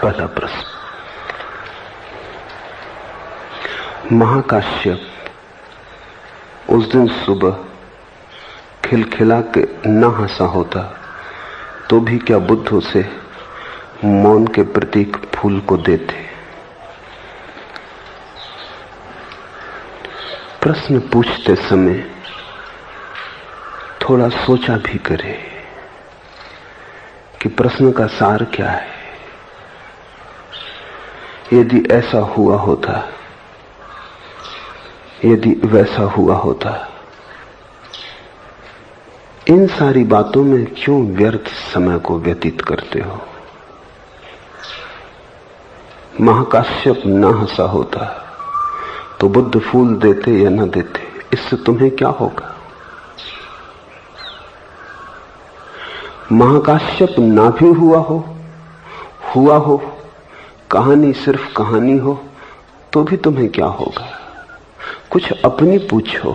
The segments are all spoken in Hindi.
पहला प्रश्न। महाकाश्यप उस दिन सुबह खिलखिला के न हंसा होता तो भी क्या बुद्ध उसे मौन के प्रतीक फूल को देते? प्रश्न पूछते समय थोड़ा सोचा भी करे कि प्रश्न का सार क्या है। यदि ऐसा हुआ होता, यदि वैसा हुआ होता, इन सारी बातों में क्यों व्यर्थ समय को व्यतीत करते हो? महाकाश्यप न हंसा होता तो बुद्ध फूल देते या न देते, इससे तुम्हें क्या होगा? महाकाश्यप ना भी हुआ हो, कहानी सिर्फ कहानी हो, तो भी तुम्हें क्या होगा? कुछ अपनी पूछो,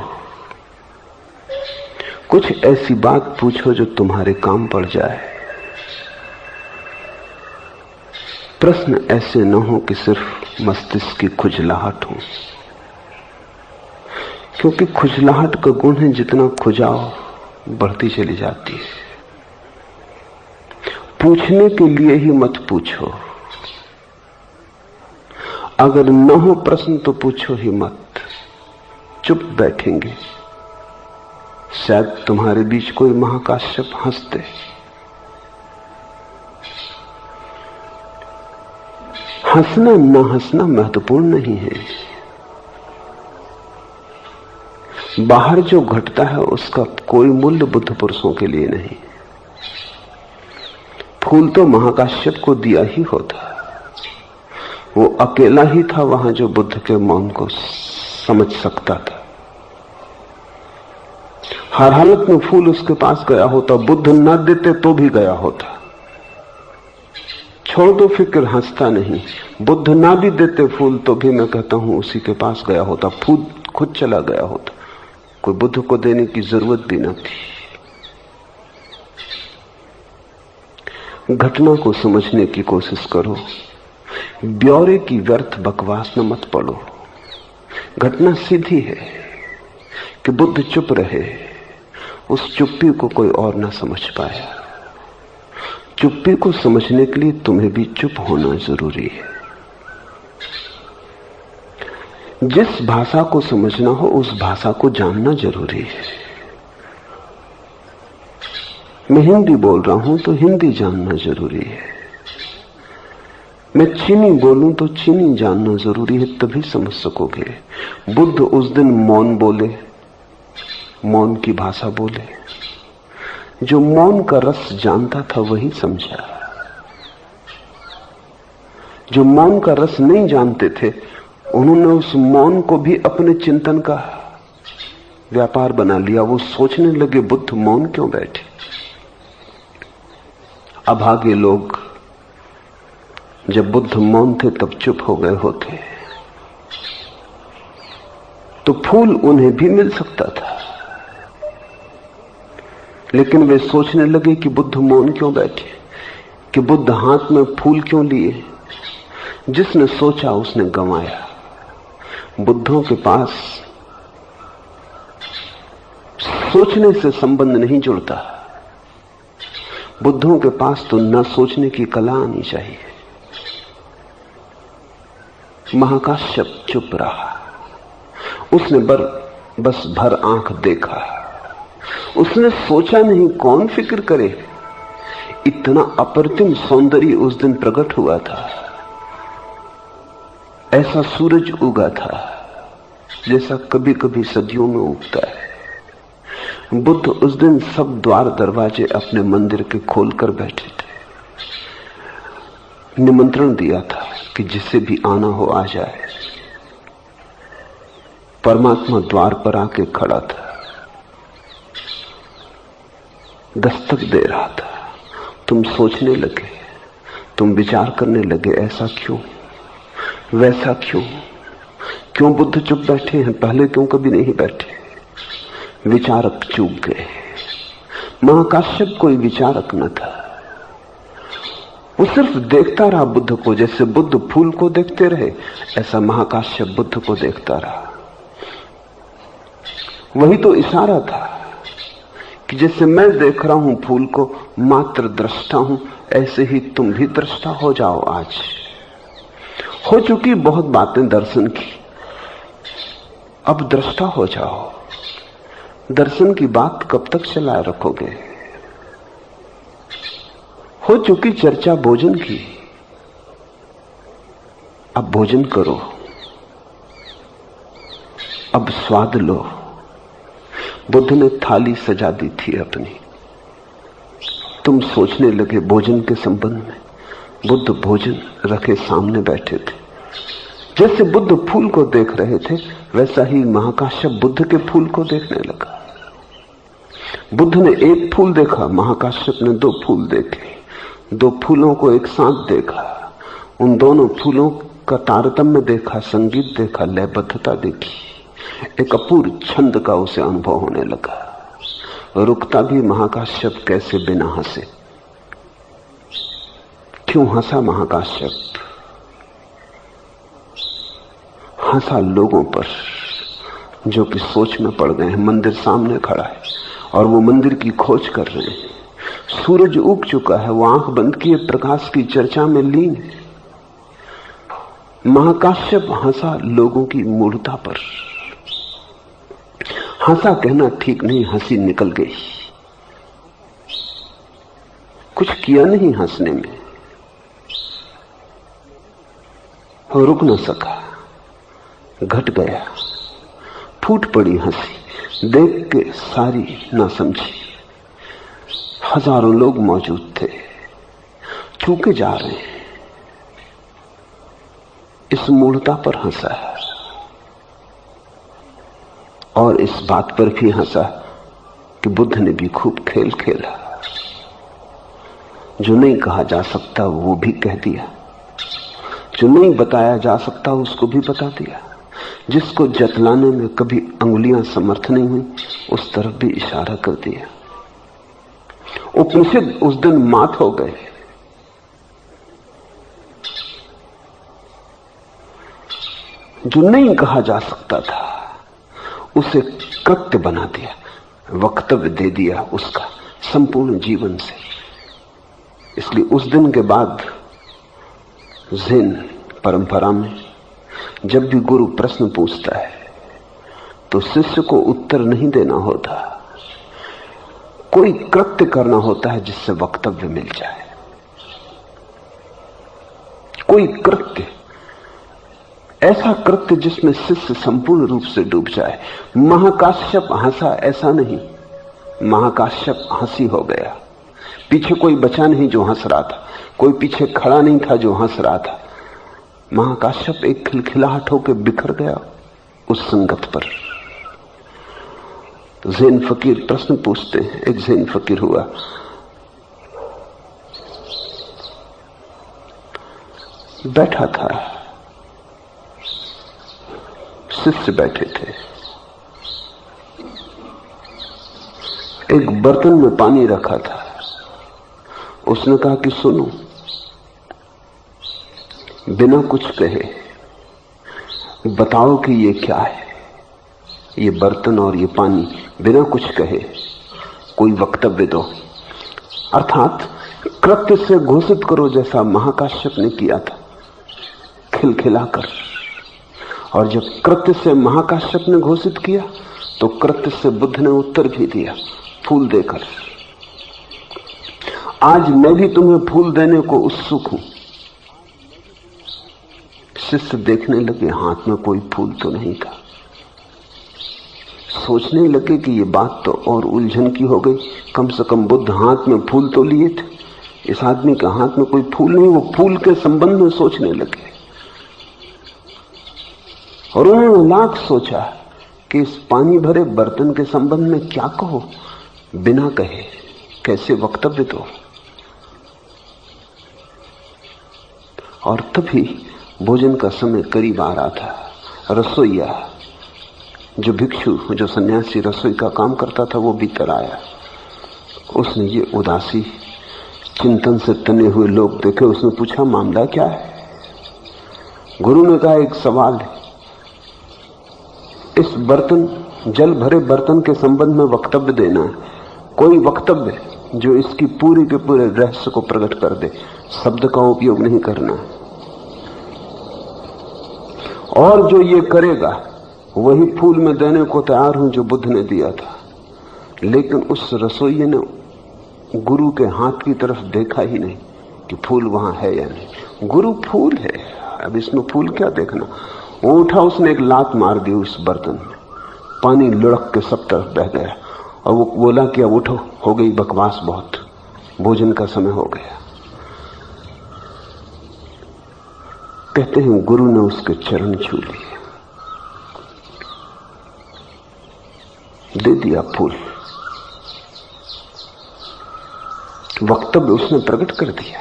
कुछ ऐसी बात पूछो जो तुम्हारे काम पड़ जाए। प्रश्न ऐसे न हो कि सिर्फ मस्तिष्क की खुजलाहट हो, क्योंकि खुजलाहट का गुण है जितना खुजाओ बढ़ती चली जाती है। पूछने के लिए ही मत पूछो। अगर न हो प्रश्न तो पूछो ही मत। चुप बैठेंगे, शायद तुम्हारे बीच कोई महाकाश्यप हंसते। हंसना न हंसना महत्वपूर्ण नहीं है। बाहर जो घटता है उसका कोई मूल्य बुद्ध पुरुषों के लिए नहीं। फूल तो महाकाश्यप को दिया ही होता, वो अकेला ही था वहां जो बुद्ध के मौन को समझ सकता था। हर हालत में फूल उसके पास गया होता, बुद्ध न देते तो भी गया होता। छोड़ दो फिक्र, हंसता नहीं। बुद्ध ना भी देते फूल तो भी मैं कहता हूं उसी के पास गया होता, फूल खुद चला गया होता, कोई बुद्ध को देने की जरूरत भी न थी। घटना को समझने की कोशिश करो, ब्यौरे की व्यर्थ बकवास में मत पड़ो। घटना सीधी है कि बुद्ध चुप रहे, उस चुप्पी को कोई और ना समझ पाया। चुप्पी को समझने के लिए तुम्हें भी चुप होना जरूरी है। जिस भाषा को समझना हो उस भाषा को जानना जरूरी है। मैं हिंदी बोल रहा हूं तो हिंदी जानना जरूरी है। मैं चीनी बोलूं तो चीनी जानना जरूरी है, तभी समझ सकोगे। बुद्ध उस दिन मौन बोले, मौन की भाषा बोले। जो मौन का रस जानता था वही समझा। जो मौन का रस नहीं जानते थे उन्होंने उस मौन को भी अपने चिंतन का व्यापार बना लिया। वो सोचने लगे बुद्ध मौन क्यों बैठे। अभागे लोग जब बुद्ध मौन थे तब चुप हो गए होते तो फूल उन्हें भी मिल सकता था, लेकिन वे सोचने लगे कि बुद्ध मौन क्यों बैठे, कि बुद्ध हाथ में फूल क्यों लिए। जिसने सोचा उसने गंवाया। बुद्धों के पास सोचने से संबंध नहीं जुड़ता। बुद्धों के पास तो न सोचने की कला आनी चाहिए। महाकाश्यप चुप रहा। उसने बस भर आंख देखा। उसने सोचा नहीं, कौन फिक्र करे। इतना अप्रतिम सौंदर्य उस दिन प्रकट हुआ था। ऐसा सूरज उगा था जैसा कभी कभी सदियों में उगता है। बुद्ध उस दिन सब द्वार दरवाजे अपने मंदिर के खोलकर बैठे थे। निमंत्रण दिया था कि जिसे भी आना हो आ जाए। परमात्मा द्वार पर आके खड़ा था, दस्तक दे रहा था। तुम सोचने लगे, तुम विचार करने लगे, ऐसा क्यों, वैसा क्यों, क्यों बुद्ध चुप बैठे हैं, पहले क्यों कभी नहीं बैठे। विचारक चूक गए। महाकाश्यप कोई विचारक न था, वो सिर्फ देखता रहा बुद्ध को। जैसे बुद्ध फूल को देखते रहे, ऐसा महाकाश्यप बुद्ध को देखता रहा। वही तो इशारा था कि जैसे मैं देख रहा हूं फूल को, मात्र दृष्टा हूं, ऐसे ही तुम भी दृष्टा हो जाओ। आज हो चुकी बहुत बातें दर्शन की, अब दृष्टा हो जाओ। दर्शन की बात कब तक चलाए रखोगे? हो चुकी चर्चा भोजन की, अब भोजन करो, अब स्वाद लो। बुद्ध ने थाली सजा दी थी अपनी। तुम सोचने लगे भोजन के संबंध में। बुद्ध भोजन रखे सामने बैठे थे। जैसे बुद्ध फूल को देख रहे थे, वैसा ही महाकाश्यप बुद्ध के फूल को देखने लगा। बुद्ध ने एक फूल देखा, महाकाश्यप ने दो फूल देखे। दो फूलों को एक साथ देखा, उन दोनों फूलों का तारतम्य देखा, संगीत देखा, लयबद्धता देखी। एक अपूर्व छंद का उसे अनुभव होने लगा। रुकता भी महाकाश्यप कैसे बिना हंसे। क्यों हंसा महाकाश्यप? हंसा लोगों पर जो कि सोच में पड़ गए हैं। मंदिर सामने खड़ा है और वो मंदिर की खोज कर रहे हैं। सूरज उग चुका है, वो आंख बंद किए प्रकाश की चर्चा में लीन है। महाकाश्यप हंसा लोगों की मूढ़ता पर। हंसा कहना ठीक नहीं, हंसी निकल गई। कुछ किया नहीं हंसने में, रुक न सका, घट गया, फूट पड़ी हंसी। देख के सारी ना समझी। हजारों लोग मौजूद थे, चूके जा रहे हैं। इस मूढ़ता पर हंसा और इस बात पर भी हंसा कि बुद्ध ने भी खूब खेल खेला। जो नहीं कहा जा सकता वो भी कह दिया, जो नहीं बताया जा सकता उसको भी बता दिया। जिसको जतलाने में कभी अंगुलियां समर्थ नहीं हुई, उस तरफ भी इशारा कर दिया। उपनिषद उस दिन मात हो गए। जो नहीं कहा जा सकता था उसे कृत्य बना दिया, वक्तव्य दे दिया उसका संपूर्ण जीवन से। इसलिए उस दिन के बाद ज़ेन परंपरा में जब भी गुरु प्रश्न पूछता है तो शिष्य को उत्तर नहीं देना होता, कोई कृत्य करना होता है जिससे वक्तव्य मिल जाए। कोई कृत्य, ऐसा कृत्य जिसमें शिष्य संपूर्ण रूप से डूब जाए। महाकाश्यप हंसा ऐसा नहीं, महाकाश्यप हंसी हो गया। पीछे कोई बचा नहीं जो हंस रहा था, कोई पीछे खड़ा नहीं था जो हंस रहा था। महाकाश्यप एक खिलखिलाहट होकर बिखर गया उस संगत पर। ज़ेन फकीर प्रश्न पूछते हैं। एक ज़ेन फकीर हुआ, बैठा था, शिष्य बैठे थे। एक बर्तन में पानी रखा था। उसने कहा कि सुनो, बिना कुछ कहे बताओ कि ये क्या है, ये बर्तन और ये पानी। बिना कुछ कहे कोई वक्तव्य दो, अर्थात कृत्य से घोषित करो, जैसा महाकाश्यप ने किया था खिलखिलाकर। और जब कृत्य से महाकाश्यप ने घोषित किया तो कृत्य से बुद्ध ने उत्तर भी दिया, फूल देकर। आज मैं भी तुम्हें फूल देने को उत्सुक हूं। शिष्य देखने लगे, हाथ में कोई फूल तो नहीं था। सोचने लगे कि ये बात तो और उलझन की हो गई। कम से कम बुद्ध हाथ में फूल तो लिए थे, इस आदमी के हाथ में कोई फूल नहीं। वो फूल के संबंध में सोचने लगे और उन्होंने लाख सोचा कि इस पानी भरे बर्तन के संबंध में क्या कहो, बिना कहे कैसे वक्तव्य दो। और तभी भोजन का समय करीब आ रहा था। रसोईया, जो भिक्षु, जो सन्यासी रसोई का काम करता था, वो भीतर आया। उसने ये उदासी चिंतन से तने हुए लोग देखे। उसने पूछा, मामला क्या है? गुरु ने कहा, एक सवाल है। इस बर्तन, जल भरे बर्तन के संबंध में वक्तव्य देना है। कोई वक्तव्य जो इसकी पूरी के पूरे रहस्य को प्रकट कर दे। शब्द का उपयोग नहीं करना है। और जो ये करेगा वही फूल में देने को तैयार हूं जो बुद्ध ने दिया था। लेकिन उस रसोइये ने गुरु के हाथ की तरफ देखा ही नहीं कि फूल वहां है या नहीं। गुरु फूल है, अब इसमें फूल क्या देखना। वो उठा, उसने एक लात मार दी उस बर्तन में, पानी लुढ़क के सब तरफ बह गया। और वो बोला कि अब उठो, हो गई बकवास बहुत, भोजन का समय हो गया। कहते हैं गुरु ने उसके चरण छू लिए, दे दिया फूल। वक्तव्य उसने प्रकट कर दिया।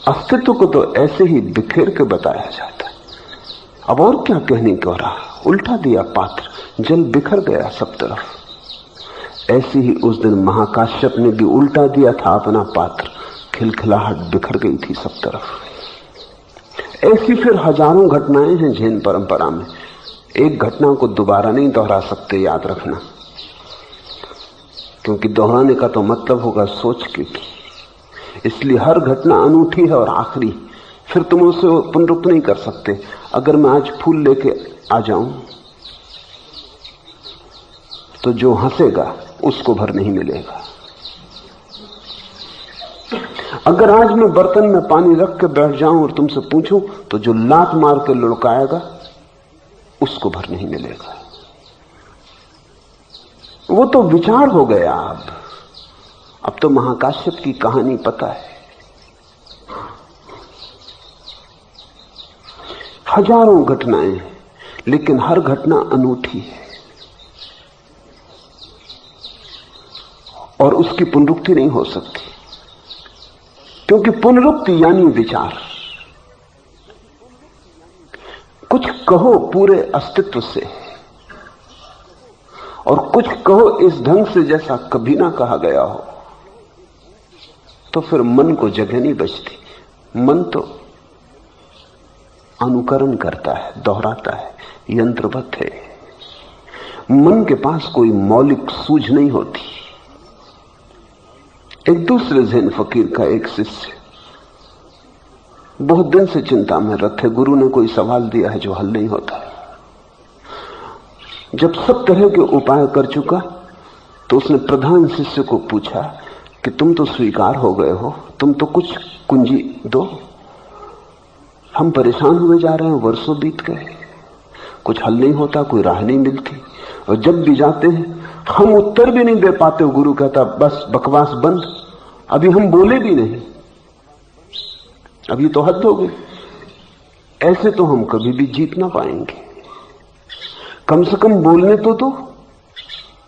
अस्तित्व को तो ऐसे ही बिखेर के बताया जाता है। अब और क्या कहने को रहा, उल्टा दिया पात्र, जल बिखर गया सब तरफ। ऐसे ही उस दिन महाकाश्यप ने भी उल्टा दिया था अपना पात्र, खिलखिलाहट बिखर गई थी सब तरफ। ऐसी फिर हजारों घटनाएं हैं जैन परंपरा में। एक घटना को दोबारा नहीं दोहरा सकते, याद रखना, क्योंकि दोहराने का तो मतलब होगा सोच के की। इसलिए हर घटना अनूठी है और आखिरी, फिर तुम उसे पुनरुक्त नहीं कर सकते। अगर मैं आज फूल लेके आ जाऊं तो जो हंसेगा उसको भर नहीं मिलेगा। अगर आज मैं बर्तन में पानी रख के बैठ जाऊं और तुमसे पूछूं तो जो लात मार के लुढ़काएगा उसको भर नहीं मिलेगा। वो तो विचार हो गया। अब तो महाकाश्यप की कहानी पता है। हजारों घटनाएं, लेकिन हर घटना अनूठी है और उसकी पुनरुक्ति नहीं हो सकती, क्योंकि पुनरुक्ति यानी विचार। कुछ कहो पूरे अस्तित्व से और कुछ कहो इस ढंग से जैसा कभी ना कहा गया हो, तो फिर मन को जगह नहीं बचती। मन तो अनुकरण करता है, दोहराता है, यंत्रवत है। मन के पास कोई मौलिक सूझ नहीं होती। एक दूसरे ज़ैन फकीर का एक शिष्य बहुत दिन से चिंता में रत है। गुरु ने कोई सवाल दिया है जो हल नहीं होता। जब सब तरह के उपाय कर चुका तो उसने प्रधान शिष्य को पूछा कि तुम तो स्वीकार हो गए हो, तुम तो कुछ कुंजी दो। हम परेशान हुए जा रहे हैं, वर्षों बीत गए, कुछ हल नहीं होता, कोई राह नहीं मिलती, और जब भी जाते हैं हम उत्तर भी नहीं दे पाते। गुरु कहता बस बकवास बंद, अभी हम बोले भी नहीं, अभी तो हद हो गई। ऐसे तो हम कभी भी जीत ना पाएंगे। कम से कम बोलने तो दो,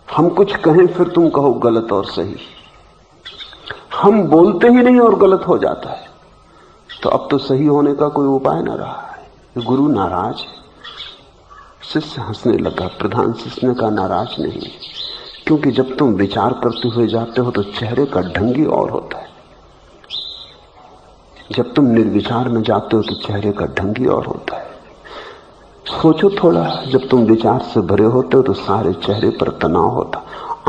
हम कुछ कहें फिर तुम कहो गलत और सही। हम बोलते ही नहीं और गलत हो जाता है, तो अब तो सही होने का कोई उपाय ना रहा है। गुरु नाराज है। शिष्य हंसने लगा। प्रधान शिष्य ने कहा नाराज नहीं, क्योंकि जब तुम विचार करते हुए जाते हो तो चेहरे का ढंग ही और होता है। जब तुम निर्विचार में जाते हो तो चेहरे का ढंग ही और होता है। सोचो थोड़ा, जब तुम विचार से भरे होते हो तो सारे चेहरे पर तनाव होता,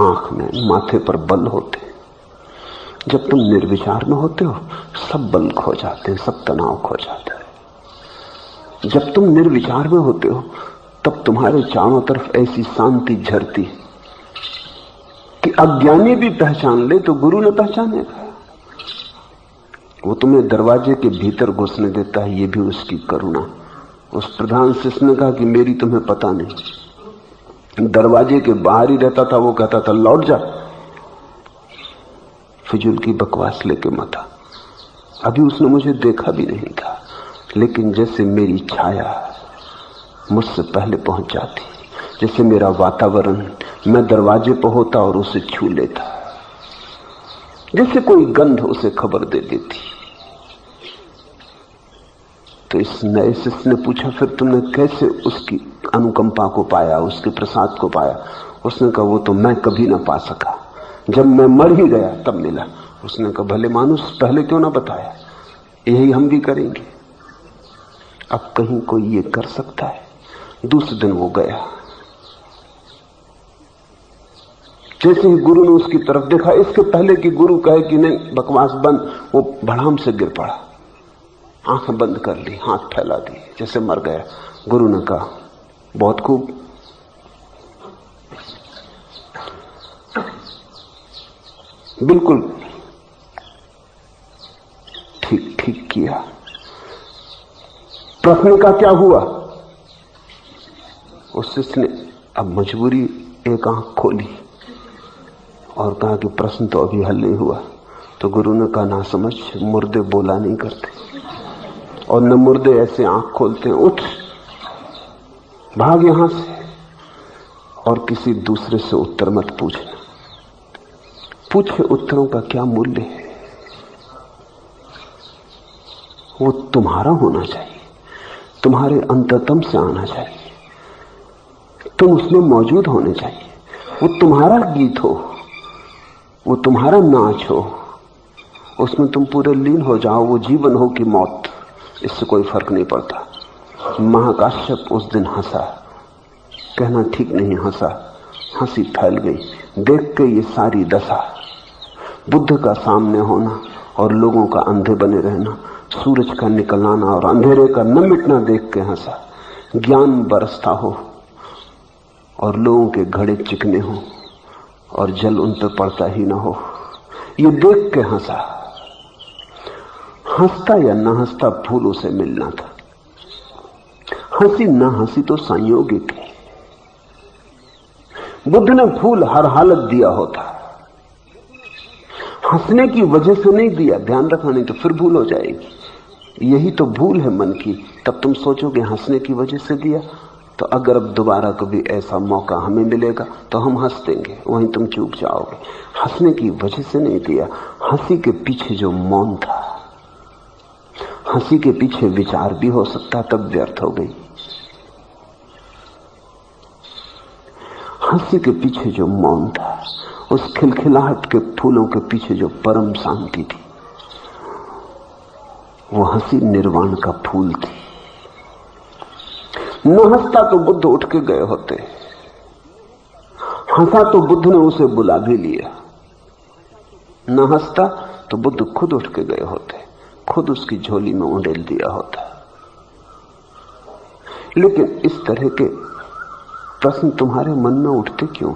आंख में, माथे पर बल होते। जब तुम निर्विचार में होते हो सब बल खो जाते हैं, सब तनाव खो जाता है। जब तुम निर्विचार में होते हो तब तुम्हारे चारों तरफ ऐसी शांति झरती कि अज्ञानी भी पहचान ले तो गुरु ने पहचानेगा। वो तुम्हें दरवाजे के भीतर घुसने देता है, ये भी उसकी करुणा। उस प्रधान शिष्य ने कहा कि मेरी तुम्हें पता नहीं, दरवाजे के बाहर ही रहता था। वो कहता था लौट जा, फिजूल की बकवास लेके मत आ। अभी उसने मुझे देखा भी नहीं था, लेकिन जैसे मेरी छाया मुझसे पहले पहुंच जाती, जैसे मेरा वातावरण, मैं दरवाजे पर होता और उसे छू लेता, जैसे कोई गंध उसे खबर दे देती। तो इस नए शिष्य ने पूछा फिर तुमने कैसे उसकी अनुकंपा को पाया, उसके प्रसाद को पाया? उसने कहा वो तो मैं कभी ना पा सका, जब मैं मर ही गया तब मिला। उसने कहा भले मानुस, पहले क्यों ना बताया, यही हम भी करेंगे। अब कहीं कोई ये कर सकता है? दूसरे दिन वो गया। जैसे ही गुरु ने उसकी तरफ देखा, इसके पहले कि गुरु कहे कि नहीं बकवास बंद, वो भड़ाम से गिर पड़ा, आंखें बंद कर ली, हाथ फैला दी, जैसे मर गया। गुरु ने कहा बहुत खूब, बिल्कुल ठीक ठीक किया। प्रश्न का क्या हुआ? उस शिष्य ने अब मजबूरी एक आंख खोली और कहा कि प्रश्न तो अभी हल नहीं हुआ। तो गुरु ने कहा ना समझ, मुर्दे बोला नहीं करते और न मुर्दे ऐसे आंख खोलते हैं। उठ, भाग यहां से और किसी दूसरे से उत्तर मत पूछना। पूछे उत्तरों का क्या मूल्य है? वो तुम्हारा होना चाहिए, तुम्हारे अंतरतम से आना चाहिए, तुम उसमें मौजूद होने चाहिए। वो तुम्हारा गीत हो, वो तुम्हारा नाच हो, उसमें तुम पूरे लीन हो जाओ। वो जीवन हो कि मौत, इससे कोई फर्क नहीं पड़ता। महाकाश्यप उस दिन हंसा, कहना ठीक नहीं हंसा, हंसी फैल गई। देख के ये सारी दशा, बुद्ध का सामने होना और लोगों का अंधे बने रहना, सूरज का निकल आना और अंधेरे का न मिटना देख के हंसा। ज्ञान बरसता हो और लोगों के घड़े चिकने हो और जल उन पर पड़ता ही ना हो, ये देख के हंसा। हंसता या न हंसता फूलों से मिलना था। हंसी न हंसी तो संयोगिक है। बुद्ध ने फूल हर हालत दिया होता, हंसने की वजह से नहीं दिया। ध्यान रखना, नहीं तो फिर भूल हो जाएगी। यही तो भूल है मन की। तब तुम सोचोगे हंसने की वजह से दिया, तो अगर अब दोबारा कभी ऐसा मौका हमें मिलेगा तो हम हंस देंगे, वहीं तुम चूक जाओगे। हंसने की वजह से नहीं दिया। हंसी के पीछे जो मौन था, हंसी के पीछे विचार भी हो सकता, तब व्यर्थ हो गई। हंसी के पीछे जो मौन था, उस खिलखिलाहट के फूलों के पीछे जो परम शांति थी, वो हंसी निर्वाण का फूल थी। न हंसता तो बुद्ध उठ के गए होते, हंसा तो बुद्ध ने उसे बुला भी लिया। न हंसता तो बुद्ध खुद उठ के गए होते, खुद उसकी झोली में उंडेल दिया होता। लेकिन इस तरह के प्रश्न तुम्हारे मन में उठते क्यों?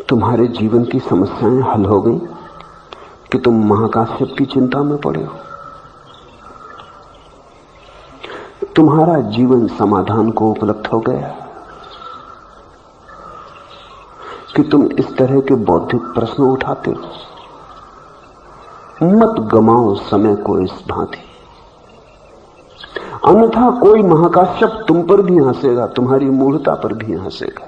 तुम्हारे जीवन की समस्याएं हल हो गई कि तुम महाकाश्यप की चिंता में पड़े हो? तुम्हारा जीवन समाधान को उपलब्ध हो गया कि तुम इस तरह के बौद्धिक प्रश्न उठाते हो? मत गमाओ समय को इस भांति, अन्यथा कोई महाकाश्यप तुम पर भी हंसेगा, तुम्हारी मूढ़ता पर भी हंसेगा।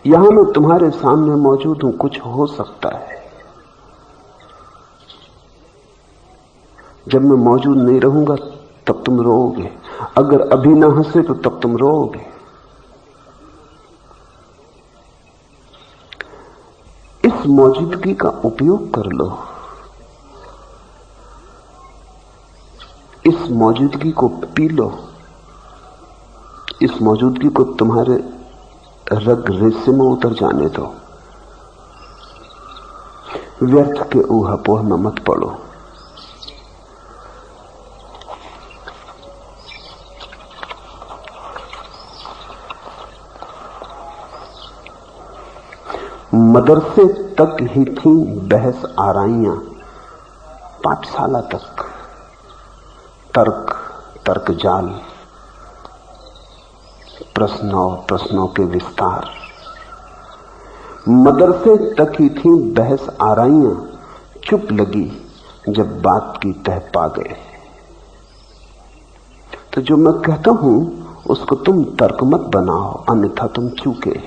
यहां मैं तुम्हारे सामने मौजूद हूं, कुछ हो सकता है। जब मैं मौजूद नहीं रहूंगा तब तुम रोओगे, अगर अभी ना हंसे तो तब तुम रोओगे। इस मौजूदगी का उपयोग कर लो, इस मौजूदगी को पी लो, इस मौजूदगी को तुम्हारे रग रेशे में उतर जाने दो। व्यर्थ के ऊहापोह में मत पड़ो। मदरसे तक ही थी बहस आराइयां, पाठशाला तक तर्क जाल, प्रश्न और प्रश्नों के विस्तार। मदरसे तक ही थी बहस आराइयां, चुप लगी जब बात की तह पा गए। तो जो मैं कहता हूं उसको तुम तर्क मत बनाओ, अन्यथा तुम चूके।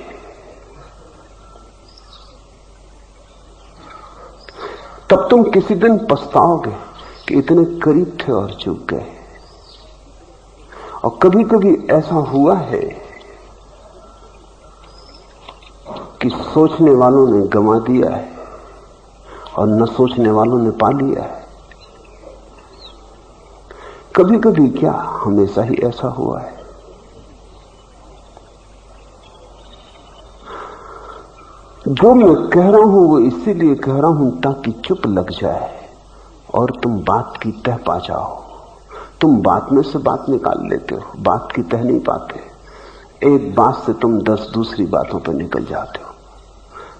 तब तुम किसी दिन पछताओगे कि इतने करीब थे और चूक गए। और कभी कभी ऐसा हुआ है कि सोचने वालों ने गंवा दिया है और न सोचने वालों ने पा लिया है। कभी कभी क्या, हमेशा ही ऐसा हुआ है। जो मैं कह रहा हूं वो इसीलिए कह रहा हूं ताकि चुप लग जाए और तुम बात की तह पा जाओ। तुम बात में से बात निकाल लेते हो, बात की तह नहीं पाते। एक बात से तुम 10 दूसरी बातों पर निकल जाते हो।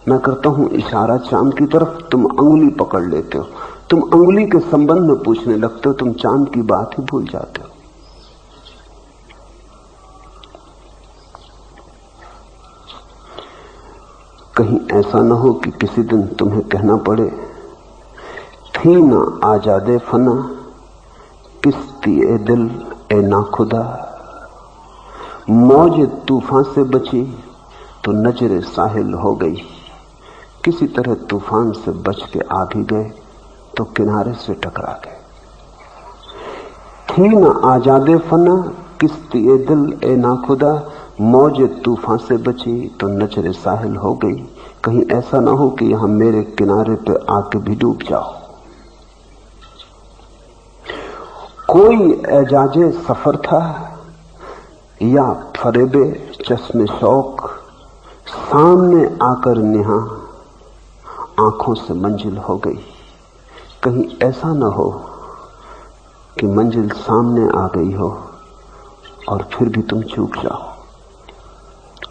मैं करता हूं इशारा चांद की तरफ, तुम अंगुली पकड़ लेते हो। तुम अंगुली के संबंध में पूछने लगते हो, तुम चांद की बात ही भूल जाते हो। कहीं ऐसा न हो कि किसी दिन तुम्हें कहना पड़े, थी ना आजादे फना किस्ती ए दिल ए नाखुदा, मौज तूफान से बची तो नजरे साहिल हो गई। किसी तरह तूफान से बच के आ भी गए तो किनारे से टकरा गए। थी ना आजादे फना किस्ती ए दिल ए नाखुदा, मौज तूफान से बची तो नजरे साहिल हो गई। कहीं ऐसा ना हो कि यहां मेरे किनारे पे आके भी डूब जाओ। कोई एजाजे सफर था या फरेबे चश्मे शौक, सामने आकर निहा आंखों से मंजिल हो गई। कहीं ऐसा न हो कि मंजिल सामने आ गई हो और फिर भी तुम चूक जाओ।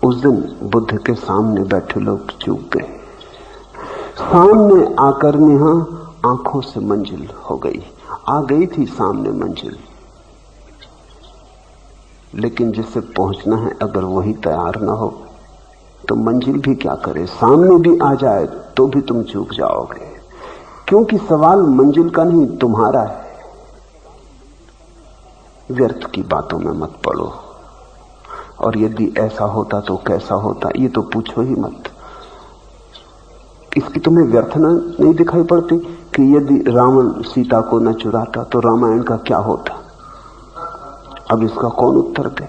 उस दिन बुद्ध के सामने बैठे लोग चूक गए। सामने आकर निहा आंखों से मंजिल हो गई। आ गई थी सामने मंजिल, लेकिन जिसे पहुंचना है अगर वही तैयार ना हो तो मंजिल भी क्या करे। सामने भी आ जाए तो भी तुम चूक जाओगे, क्योंकि सवाल मंजिल का नहीं तुम्हारा है। व्यर्थ की बातों में मत पड़ो, और यदि ऐसा होता तो कैसा होता ये तो पूछो ही मत। इसकी तुम्हें व्यर्थना नहीं दिखाई पड़ती कि यदि रावण सीता को न चुराता तो रामायण का क्या होता? अब इसका कौन उत्तर दे?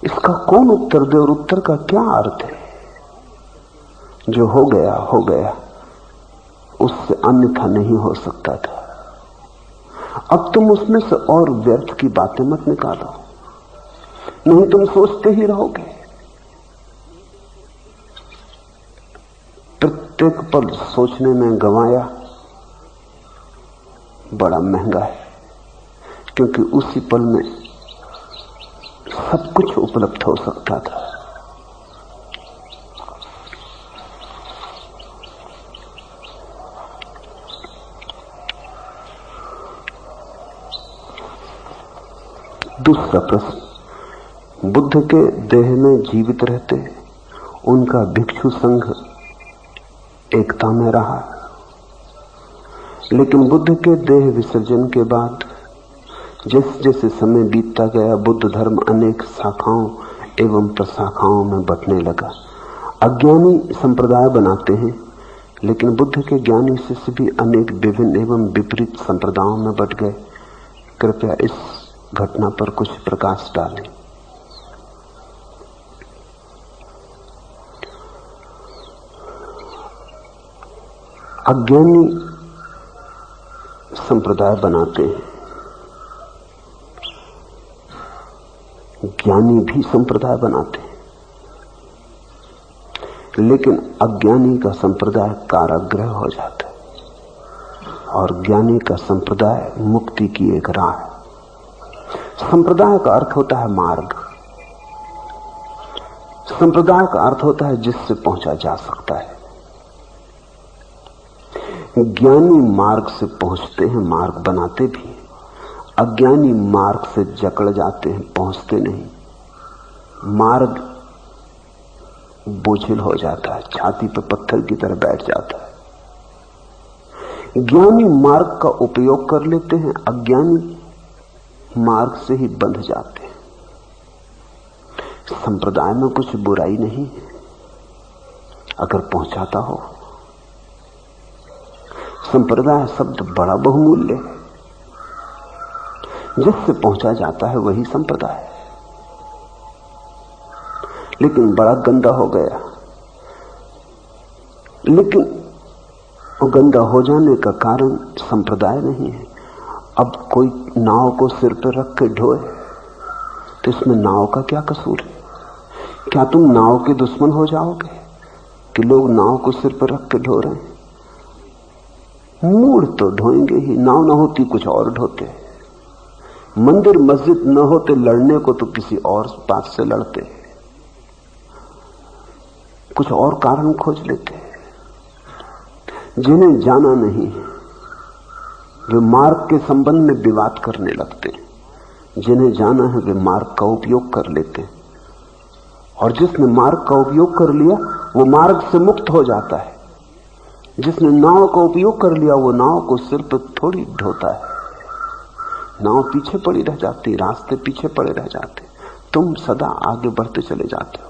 इसका कौन उत्तर दे और उत्तर का क्या अर्थ है? जो हो गया, उससे अन्यथा नहीं हो सकता था। अब तुम उसमें से और व्यर्थ की बातें मत निकालो, नहीं तुम सोचते ही रहोगे। प्रत्येक पल सोचने में गंवाया बड़ा महंगा है, क्योंकि उसी पल में सब कुछ उपलब्ध हो सकता था। दूसरा प्रश्न, बुद्ध के देह में जीवित रहते उनका भिक्षु संघ एकता में रहा, लेकिन बुद्ध के देह विसर्जन के बाद जैसे जैसे समय बीतता गया बुद्ध धर्म अनेक शाखाओं एवं प्रशाखाओं में बंटने लगा। अज्ञानी संप्रदाय बनाते हैं, लेकिन बुद्ध के ज्ञानी शिष्य भी अनेक विभिन्न एवं विपरीत संप्रदायों में बंट गए। कृपया इस घटना पर कुछ प्रकाश डालें। अज्ञानी संप्रदाय बनाते हैं, ज्ञानी भी संप्रदाय बनाते हैं, लेकिन अज्ञानी का संप्रदाय कारागृह हो जाता है और ज्ञानी का संप्रदाय मुक्ति की एक राह है। संप्रदाय का अर्थ होता है मार्ग, संप्रदाय का अर्थ होता है जिससे पहुंचा जा सकता है। ज्ञानी मार्ग से पहुंचते हैं, मार्ग बनाते भी। अज्ञानी मार्ग से जकड़ जाते हैं, पहुंचते नहीं। मार्ग बोझिल हो जाता है, छाती पर पत्थर की तरह बैठ जाता है। ज्ञानी मार्ग का उपयोग कर लेते हैं, अज्ञानी मार्ग से ही बंध जाते हैं। संप्रदाय में कुछ बुराई नहीं है अगर पहुंचाता हो। संप्रदाय शब्द बड़ा बहुमूल्य है, जिससे पहुंचा जाता है वही संप्रदाय है। लेकिन बड़ा गंदा हो गया। लेकिन वो गंदा हो जाने का कारण संप्रदाय नहीं है। अब कोई नाव को सिर पर रख के ढोए तो इसमें नाव का क्या कसूर है? क्या तुम नाव के दुश्मन हो जाओगे कि लोग नाव को सिर पर रख के ढो रहे हैं? मूड तो ढोएंगे ही। नाव ना होती कुछ और ढोते, मंदिर मस्जिद न होते लड़ने को तो किसी और बात से लड़ते, कुछ और कारण खोज लेते। जिन्हें जाना नहीं वे मार्ग के संबंध में विवाद करने लगते, जिन्हें जाना है वे मार्ग का उपयोग कर लेते, और जिसने मार्ग का उपयोग कर लिया वो मार्ग से मुक्त हो जाता है। जिसने नाव का उपयोग कर लिया वो नाव को सिर पर थोड़ी ढोता है। नाव पीछे पड़ी रह जाती, रास्ते पीछे पड़े रह जाते, तुम सदा आगे बढ़ते चले जाते हो।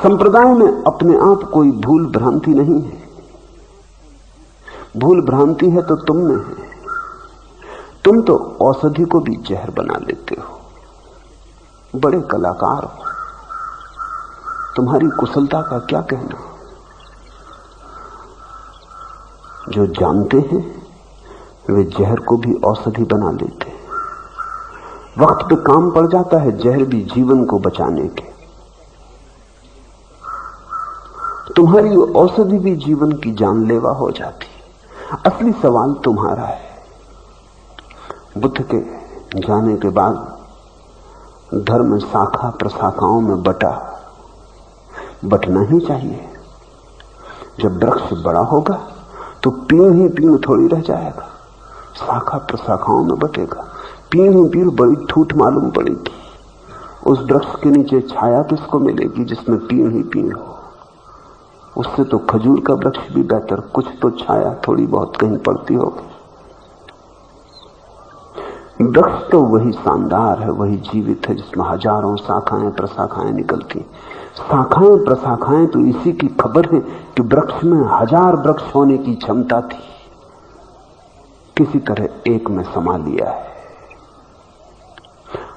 संप्रदाय में अपने आप कोई भूल भ्रांति नहीं है। भूल भ्रांति है तो तुम में है। तुम तो औषधि को भी जहर बना लेते हो। बड़े कलाकार हो, तुम्हारी कुशलता का क्या कहना। जो जानते हैं वे जहर को भी औषधि बना लेते हैं। वक्त पे काम पड़ जाता है जहर भी जीवन को बचाने के। तुम्हारी औषधि भी जीवन की जानलेवा हो जाती। असली सवाल तुम्हारा है। बुद्ध के जाने के बाद धर्म शाखा प्रशाखाओं में बटना ही चाहिए। जब वृक्ष बड़ा होगा तो पेड़ ही पेड़ थोड़ी रह जाएगा, शाखा प्रशाखाओं में बटेगा। पेड़ ही पेड़ बड़ी ठूठ मालूम पड़ेगी। उस वृक्ष के नीचे छाया किसको मिलेगी जिसमें पेड़ ही पेड़ हो? उससे तो खजूर का वृक्ष भी बेहतर, कुछ तो छाया थोड़ी बहुत कहीं पड़ती होगी। वृक्ष तो वही शानदार है, वही जीवित है जिसमें हजारों शाखाएं प्रशाखाएं निकलती। शाखाएं प्रशाखाएं तो इसी की खबर है कि वृक्ष में 1000 वृक्ष होने की क्षमता थी, किसी तरह एक में समा लिया है।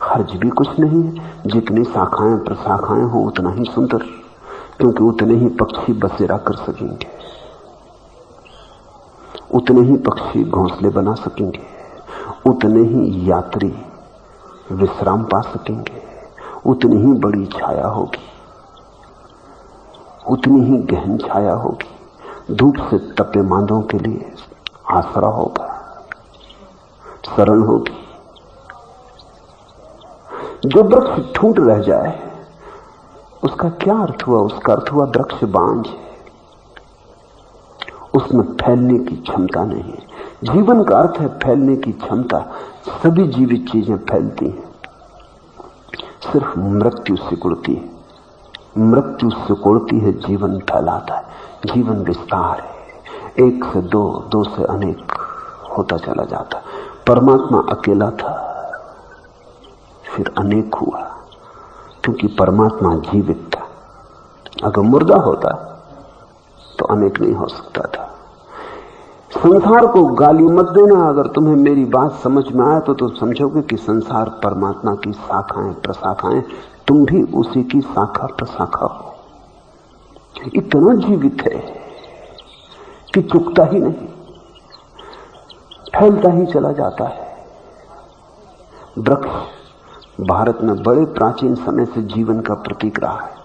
हर्ज भी कुछ नहीं है। जितनी शाखाएं प्रशाखाएं हो उतना ही सुंदर, क्योंकि उतने ही पक्षी बसेरा कर सकेंगे, उतने ही पक्षी घोंसले बना सकेंगे, उतने ही यात्री विश्राम पा सकेंगे, उतनी ही बड़ी छाया होगी, उतनी ही गहन छाया होगी। धूप से तपे मांदों के लिए आसरा होगा, शरण होगी। जो वृक्ष ठूंठ रह जाए उसका क्या अर्थ हुआ? उसका अर्थ हुआ वृक्ष बांझ है, उसमें फैलने की क्षमता नहीं है। जीवन का अर्थ है फैलने की क्षमता। सभी जीवित चीजें फैलती हैं, सिर्फ मृत्यु सिकुड़ती है। मृत्यु सिकुड़ती है, जीवन फैलाता है। जीवन विस्तार है, 1 से 2, 2 से अनेक होता चला जाता। परमात्मा अकेला था, फिर अनेक हुआ, क्योंकि परमात्मा जीवित था। अगर मुर्दा होता तो अनेक नहीं हो सकता था। संसार को गाली मत देना। अगर तुम्हें मेरी बात समझ में आए तो तुम समझोगे कि संसार परमात्मा की शाखाएं प्रशाखाएं, तुम भी उसी की शाखा प्रशाखा हो। इतना जीवित है कि चुकता ही नहीं, फैलता ही चला जाता है। वृक्ष भारत में बड़े प्राचीन समय से जीवन का प्रतीक रहा है।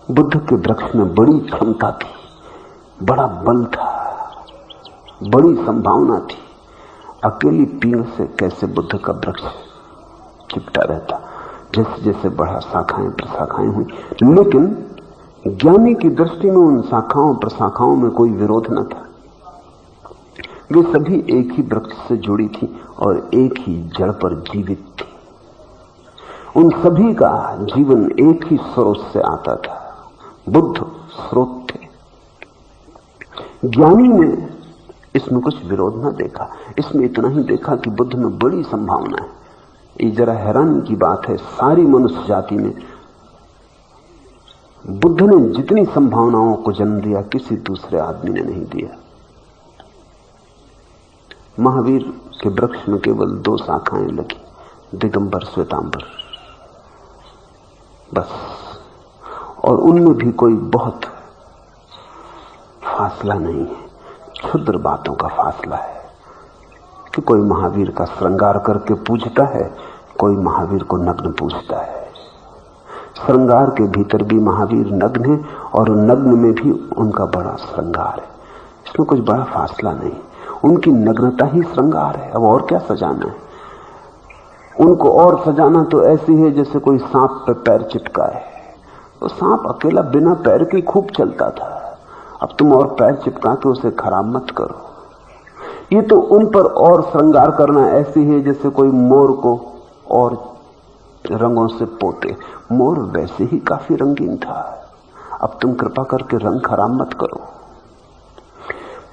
बुद्ध के वृक्ष में बड़ी क्षमता थी, बड़ा बल था, बड़ी संभावना थी। अकेली पीड़ से कैसे बुद्ध का वृक्ष चिपटा रहता, जैसे जैसे बढ़ा शाखाएं प्रशाखाएं हुई। लेकिन ज्ञानी की दृष्टि में उन शाखाओं प्रशाखाओं में कोई विरोध न था। वे सभी एक ही वृक्ष से जुड़ी थी और एक ही जड़ पर जीवित थी। उन सभी का जीवन एक ही स्रोत से आता था। बुद्ध स्रोत थे। ज्ञानी ने इसमें कुछ विरोध न देखा, इसमें इतना ही देखा कि बुद्ध में बड़ी संभावना है। ये जरा हैरानी की बात है, सारी मनुष्य जाति में बुद्ध ने जितनी संभावनाओं को जन्म दिया किसी दूसरे आदमी ने नहीं दिया। महावीर के वृक्ष में केवल 2 शाखाएं लगी, दिगंबर श्वेतांबर, बस। और उनमें भी कोई बहुत फासला नहीं है, क्षुद्र बातों का फासला है कि कोई महावीर का श्रृंगार करके पूजता है, कोई महावीर को नग्न पूजता है। श्रृंगार के भीतर भी महावीर नग्न है और नग्न में भी उनका बड़ा श्रृंगार है। इसमें कुछ बड़ा फासला नहीं, उनकी नग्नता ही श्रृंगार है। अब और क्या सजाना है उनको? और सजाना तो ऐसी है जैसे कोई सांप पे पैर चिपका है। तो सांप अकेला बिना पैर के खूब चलता था, अब तुम और पैर चिपका के उसे खराब मत करो। ये तो उन पर और श्रृंगार करना ऐसी है जैसे कोई मोर को और रंगों से पोते। मोर वैसे ही काफी रंगीन था, अब तुम कृपा करके रंग खराब मत करो।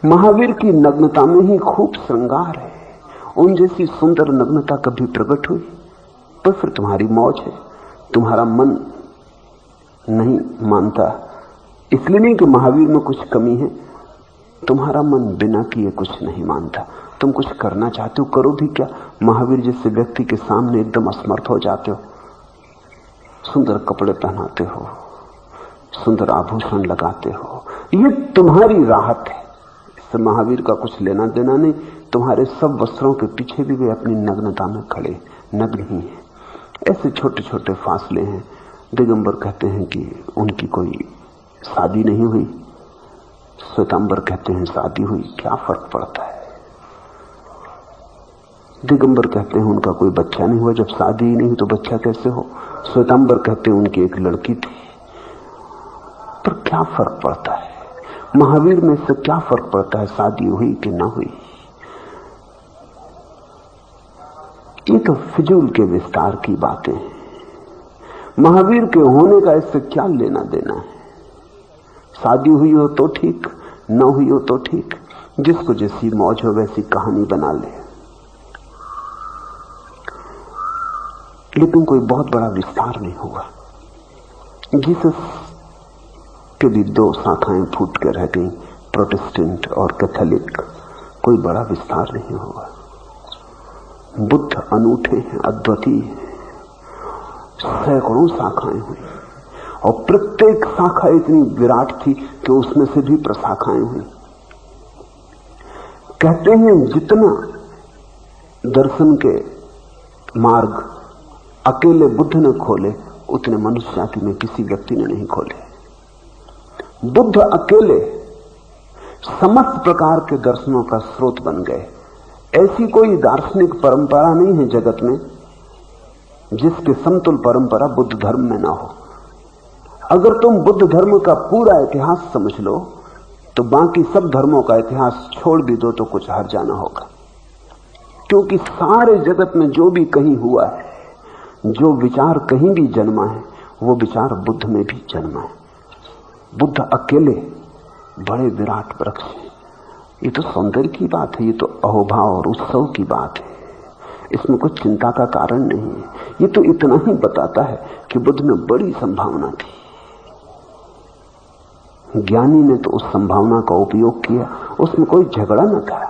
महावीर की नग्नता में ही खूब श्रृंगार है। उन जैसी सुंदर नग्नता कभी प्रकट हुई तो फिर तुम्हारी मौज है। तुम्हारा मन नहीं मानता, इसलिए नहीं कि महावीर में कुछ कमी है, तुम्हारा मन बिना किए कुछ नहीं मानता। तुम कुछ करना चाहते हो, करो भी क्या। महावीर जैसे व्यक्ति के सामने एकदम असमर्थ हो जाते हो। सुंदर कपड़े पहनाते हो, सुंदर आभूषण लगाते हो, ये तुम्हारी राहत है, इससे महावीर का कुछ लेना देना नहीं। तुम्हारे सब वस्त्रों के पीछे भी वे अपनी नग्नता में खड़े नग्न ही हैं। ऐसे छोटे छोटे फासले हैं। दिगंबर कहते हैं कि उनकी कोई शादी नहीं हुई, श्वेतांबर कहते हैं शादी हुई, क्या फर्क पड़ता है। दिगंबर कहते हैं उनका कोई बच्चा नहीं हुआ, जब शादी ही नहीं हुई तो बच्चा कैसे हो। श्वेतांबर कहते हैं उनकी एक लड़की थी, पर क्या फर्क पड़ता है। महावीर में से क्या फर्क पड़ता है शादी हुई कि ना हुई। ये तो फिजूल के विस्तार की बातें हैं। महावीर के होने का इससे क्या लेना देना है। शादी हुई हो तो ठीक, न हुई हो तो ठीक, जिसको जैसी मौज हो वैसी कहानी बना ले। लेकिन कोई बहुत बड़ा विस्तार नहीं हुआ। जीसस के भी 2 शाखाएं फूट के रह गई, प्रोटेस्टेंट और कैथोलिक। कोई बड़ा विस्तार नहीं हुआ। बुद्ध अनूठे हैं, अद्वितीय हैं। सैकड़ों शाखाएं हुई और प्रत्येक शाखा इतनी विराट थी कि उसमें से भी प्रशाखाएं हुई। कहते हैं जितना दर्शन के मार्ग अकेले बुद्ध ने खोले, उतने मनुष्य जाति में किसी व्यक्ति ने नहीं खोले। बुद्ध अकेले समस्त प्रकार के दर्शनों का स्रोत बन गए। ऐसी कोई दार्शनिक परंपरा नहीं है जगत में जिसके समतुल परंपरा बुद्ध धर्म में ना हो। अगर तुम बुद्ध धर्म का पूरा इतिहास समझ लो तो बाकी सब धर्मों का इतिहास छोड़ भी दो तो कुछ हर जाना होगा। क्योंकि सारे जगत में जो भी कहीं हुआ है, जो विचार कहीं भी जन्मा है, वो विचार बुद्ध में भी जन्मा है। बुद्ध अकेले बड़े विराट वृक्ष हैं। ये तो सौंदर्य की बात है, ये तो अहोभाव और उत्सव की बात है। इसमें कुछ चिंता का कारण नहीं है। ये तो इतना ही बताता है कि बुद्ध में बड़ी संभावना थी। ज्ञानी ने तो उस संभावना का उपयोग किया, उसमें कोई झगड़ा न था।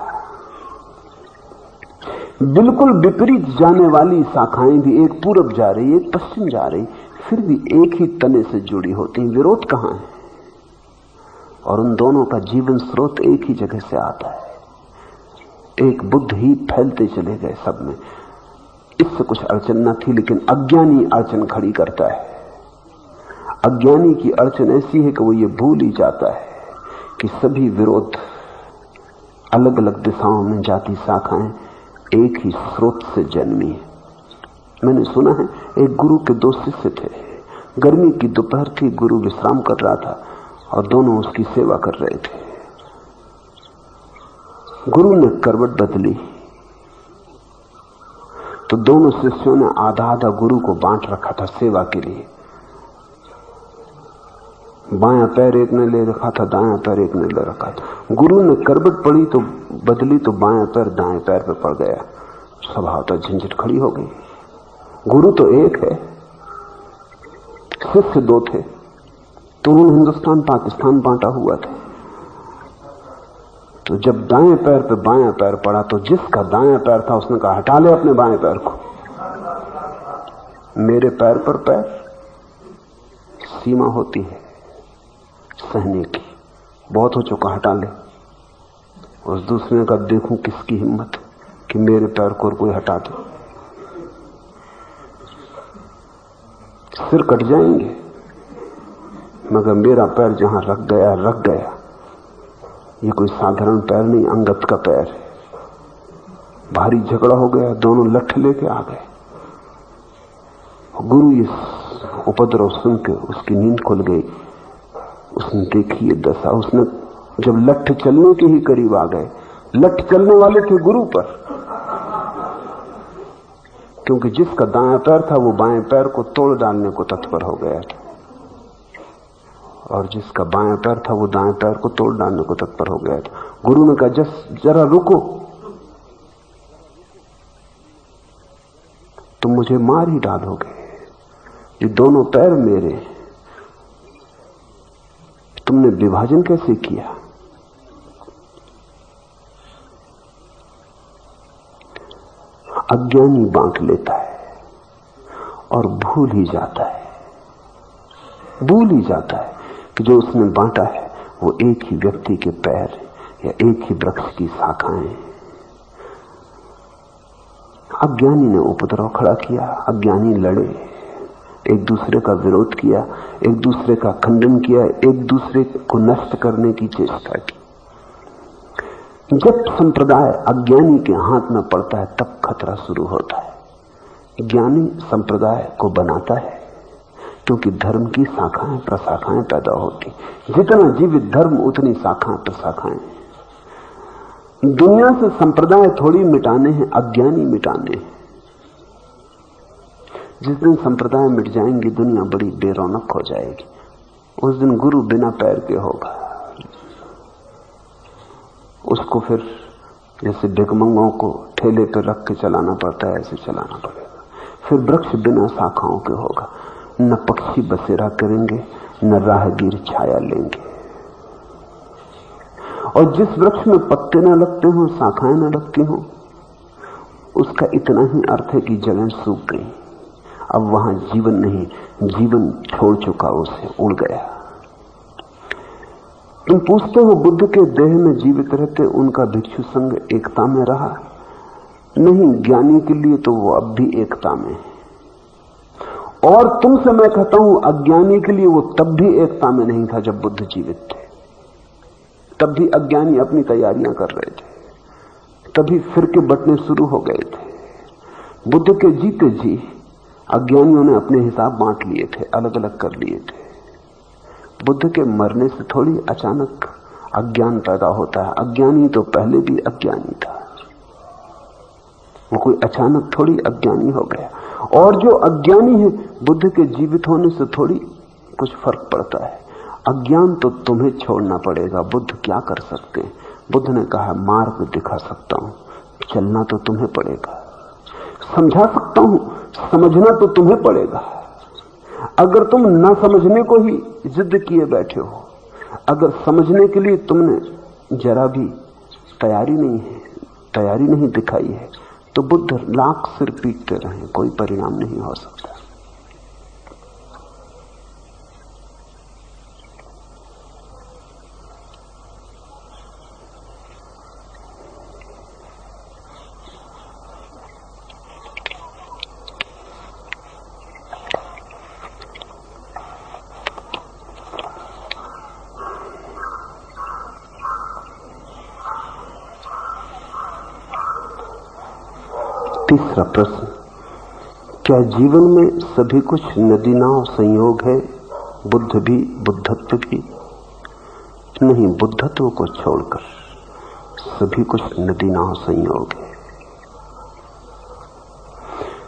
बिल्कुल विपरीत जाने वाली शाखाएं भी, एक पूरब जा रही, एक पश्चिम जा रही, फिर भी एक ही तने से जुड़ी होती हैं। विरोध कहां है? और उन दोनों का जीवन स्रोत एक ही जगह से आता है। एक बुद्ध ही फैलते चले गए सब में। इससे कुछ अड़चन न थी, लेकिन अज्ञानी अड़चन खड़ी करता है। अज्ञानी की अड़चन ऐसी है कि वो ये भूल ही जाता है कि सभी विरोध अलग अलग दिशाओं में जाती शाखाएं एक ही स्रोत से जन्मी है। मैंने सुना है एक गुरु के 2 शिष्य थे। गर्मी की दोपहर थी, गुरु विश्राम कर रहा था और दोनों उसकी सेवा कर रहे थे। गुरु ने करवट बदली तो दोनों शिष्यों ने आधा आधा गुरु को बांट रखा था सेवा के लिए। बायां पैर एक ने ले रखा था, दायां पैर एक ने ले रखा था। गुरु ने करवट पड़ी तो बदली तो बायां पैर दाएं पैर पर पड़ गया। स्वभावतः झंझट खड़ी हो गई। गुरु तो एक है, शिष्य 2 थे, तो उन्होंने हिंदुस्तान पाकिस्तान बांटा हुआ था। तो जब दाएं पैर पे बायां पैर पड़ा तो जिसका दायां पैर था उसने कहा हटा ले अपने बाएं पैर को। मेरे पैर पर पैर, सीमा होती है सहने की, बहुत हो चुका, हटा ले। उस दूसरे का देखूं किसकी हिम्मत कि मेरे पैर को कोई हटा दे। सिर कट जाएंगे मगर मेरा पैर जहां रख गया रख गया। ये कोई साधारण पैर नहीं, अंगत का पैर है। भारी झगड़ा हो गया, दोनों लठ लेके आ गए। गुरु इस उपद्रव सुन के उसकी नींद खुल गई। उसने देखी ये दशा। उसने जब लठ चलने के ही करीब आ गए, लठ चलने वाले थे गुरु पर, क्योंकि जिसका दायां पैर था वो बाएं पैर को तोड़ डालने को तत्पर हो गया था, और जिसका बायां पैर था वो दाएं पैर को तोड़ डालने को तत्पर हो गया था। गुरु ने कहा जरा रुको, तुम मुझे मार ही डालोगे, ये दोनों पैर मेरे, तुमने विभाजन कैसे किया? अज्ञानी बांट लेता है और भूल ही जाता है कि जो उसने बांटा है वो एक ही व्यक्ति के पैर या एक ही वृक्ष की शाखाएं। अज्ञानी ने उपद्रव खड़ा किया, अज्ञानी लड़े, एक दूसरे का विरोध किया, एक दूसरे का खंडन किया, एक दूसरे को नष्ट करने की चेष्टा की। जब संप्रदाय अज्ञानी के हाथ में पड़ता है तब खतरा शुरू होता है। ज्ञानी संप्रदाय को बनाता है, क्योंकि धर्म की शाखाएं प्रशाखाएं पैदा होती। जितना जीवित धर्म उतनी शाखाएं प्रशाखाएं। दुनिया से संप्रदाय थोड़ी मिटाने हैं, अज्ञानी मिटाने हैं। जिस दिन संप्रदाय मिट जाएंगे दुनिया बड़ी बेरौनक हो जाएगी। उस दिन गुरु बिना पैर के होगा, उसको फिर जैसे भिखमंगों को ठेले पर रख के चलाना पड़ता है ऐसे चलाना पड़ेगा। फिर वृक्ष बिना शाखाओं के होगा, न पक्षी बसेरा करेंगे न राहगीर छाया लेंगे। और जिस वृक्ष में पत्ते न लगते हों, शाखाएं न लगती हों, उसका इतना ही अर्थ है कि जड़ें सूख गई, अब वहां जीवन नहीं, जीवन छोड़ चुका उसे, उड़ गया। तुम पूछते हो बुद्ध के देह में जीवित रहते उनका भिक्षु संघ एकता में रहा? नहीं, ज्ञानी के लिए तो वो अब भी एकता में है। और तुमसे मैं कहता हूं अज्ञानी के लिए वो तब भी एकता में नहीं था जब बुद्ध जीवित थे। तब भी अज्ञानी अपनी तैयारियां कर रहे थे, तभी फिरके बंटने शुरू हो गए थे। बुद्ध के जीते जी अज्ञानियों ने अपने हिसाब बांट लिए थे, अलग अलग कर लिए थे। बुद्ध के मरने से थोड़ी अचानक अज्ञान पैदा होता है। अज्ञानी तो पहले भी अज्ञानी था, वो कोई अचानक थोड़ी अज्ञानी हो गया। और जो अज्ञानी है बुद्ध के जीवित होने से थोड़ी कुछ फर्क पड़ता है। अज्ञान तो तुम्हें छोड़ना पड़ेगा, बुद्ध क्या कर सकते हैं? बुद्ध ने कहा मार्ग दिखा सकता हूं, चलना तो तुम्हें पड़ेगा। समझा सकता हूं, समझना तो तुम्हें पड़ेगा। अगर तुम न समझने को ही जिद किए बैठे हो, अगर समझने के लिए तुमने जरा भी तैयारी नहीं दिखाई है, तो बुद्ध लाख सिर पीटते रहे, कोई परिणाम नहीं हो सकता। तीसरा प्रश्न, क्या जीवन में सभी कुछ नदी नाव संयोग है? बुद्ध भी, बुद्धत्व भी? नहीं, बुद्धत्व को छोड़कर सभी कुछ नदी नाव संयोग है,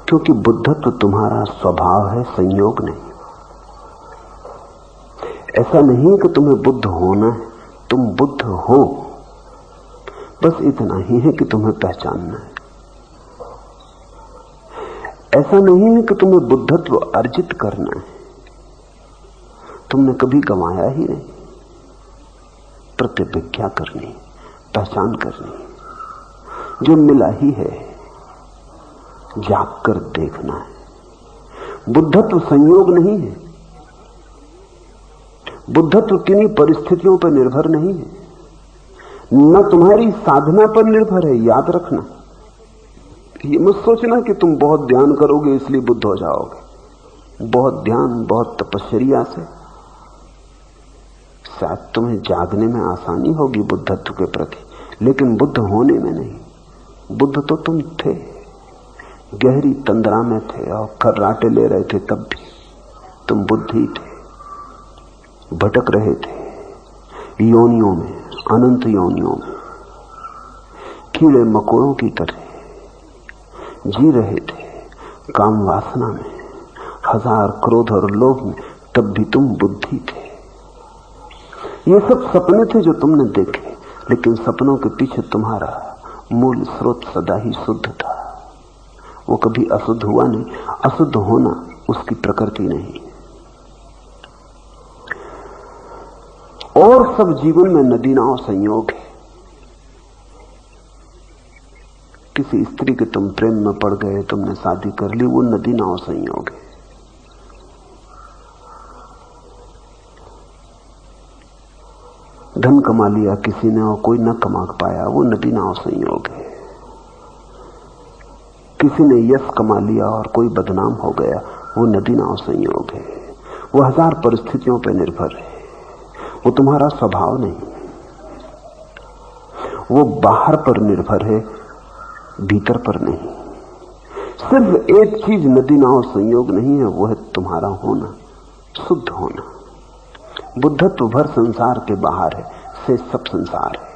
क्योंकि बुद्धत्व तुम्हारा स्वभाव है, संयोग नहीं। ऐसा नहीं कि तुम्हें बुद्ध होना है, तुम बुद्ध हो, बस इतना ही है कि तुम्हें पहचानना है। ऐसा नहीं है कि तुम्हें बुद्धत्व अर्जित करना है, तुमने कभी गंवाया ही नहीं। प्रतिभिज्ञा करनी, पहचान करनी, जो मिला ही है जाग कर देखना है। बुद्धत्व संयोग नहीं है, बुद्धत्व किन्हीं परिस्थितियों पर निर्भर नहीं है, न तुम्हारी साधना पर निर्भर है। याद रखना, ये मत सोचना कि तुम बहुत ध्यान करोगे इसलिए बुद्ध हो जाओगे। बहुत ध्यान, बहुत तपस्या से शायद तुम्हें जागने में आसानी होगी बुद्धत्व के प्रति, लेकिन बुद्ध होने में नहीं। बुद्ध तो तुम थे, गहरी तंद्रा में थे और खर्राटे ले रहे थे, तब भी तुम बुद्ध ही थे। भटक रहे थे योनियों में, अनंत योनियों में, कीड़े मकोड़ों की तरह जी रहे थे काम वासना में, हजार क्रोध और लोभ में, तब भी तुम बुद्धि थे। ये सब सपने थे जो तुमने देखे, लेकिन सपनों के पीछे तुम्हारा मूल स्रोत सदा ही शुद्ध था। वो कभी अशुद्ध हुआ नहीं। अशुद्ध होना उसकी प्रकृति नहीं। और सब जीवन में नदी नाव संयोग है। किसी स्त्री के तुम प्रेम में पड़ गए, तुमने शादी कर ली, वो नदी नाव संयोग है। धन कमा लिया किसी ने और कोई न कमा पाया, वो नदी नाव संयोग है। किसी ने यश कमा लिया और कोई बदनाम हो गया, वो नदी नाव संयोग है। वो हजार परिस्थितियों पर निर्भर है, वो तुम्हारा स्वभाव नहीं। वो बाहर पर निर्भर है, भीतर पर नहीं। सिर्फ एक चीज नदी नाव संयोग नहीं है, वो है तुम्हारा होना, शुद्ध होना। बुद्धत्व भर संसार के बाहर है, से सब संसार है।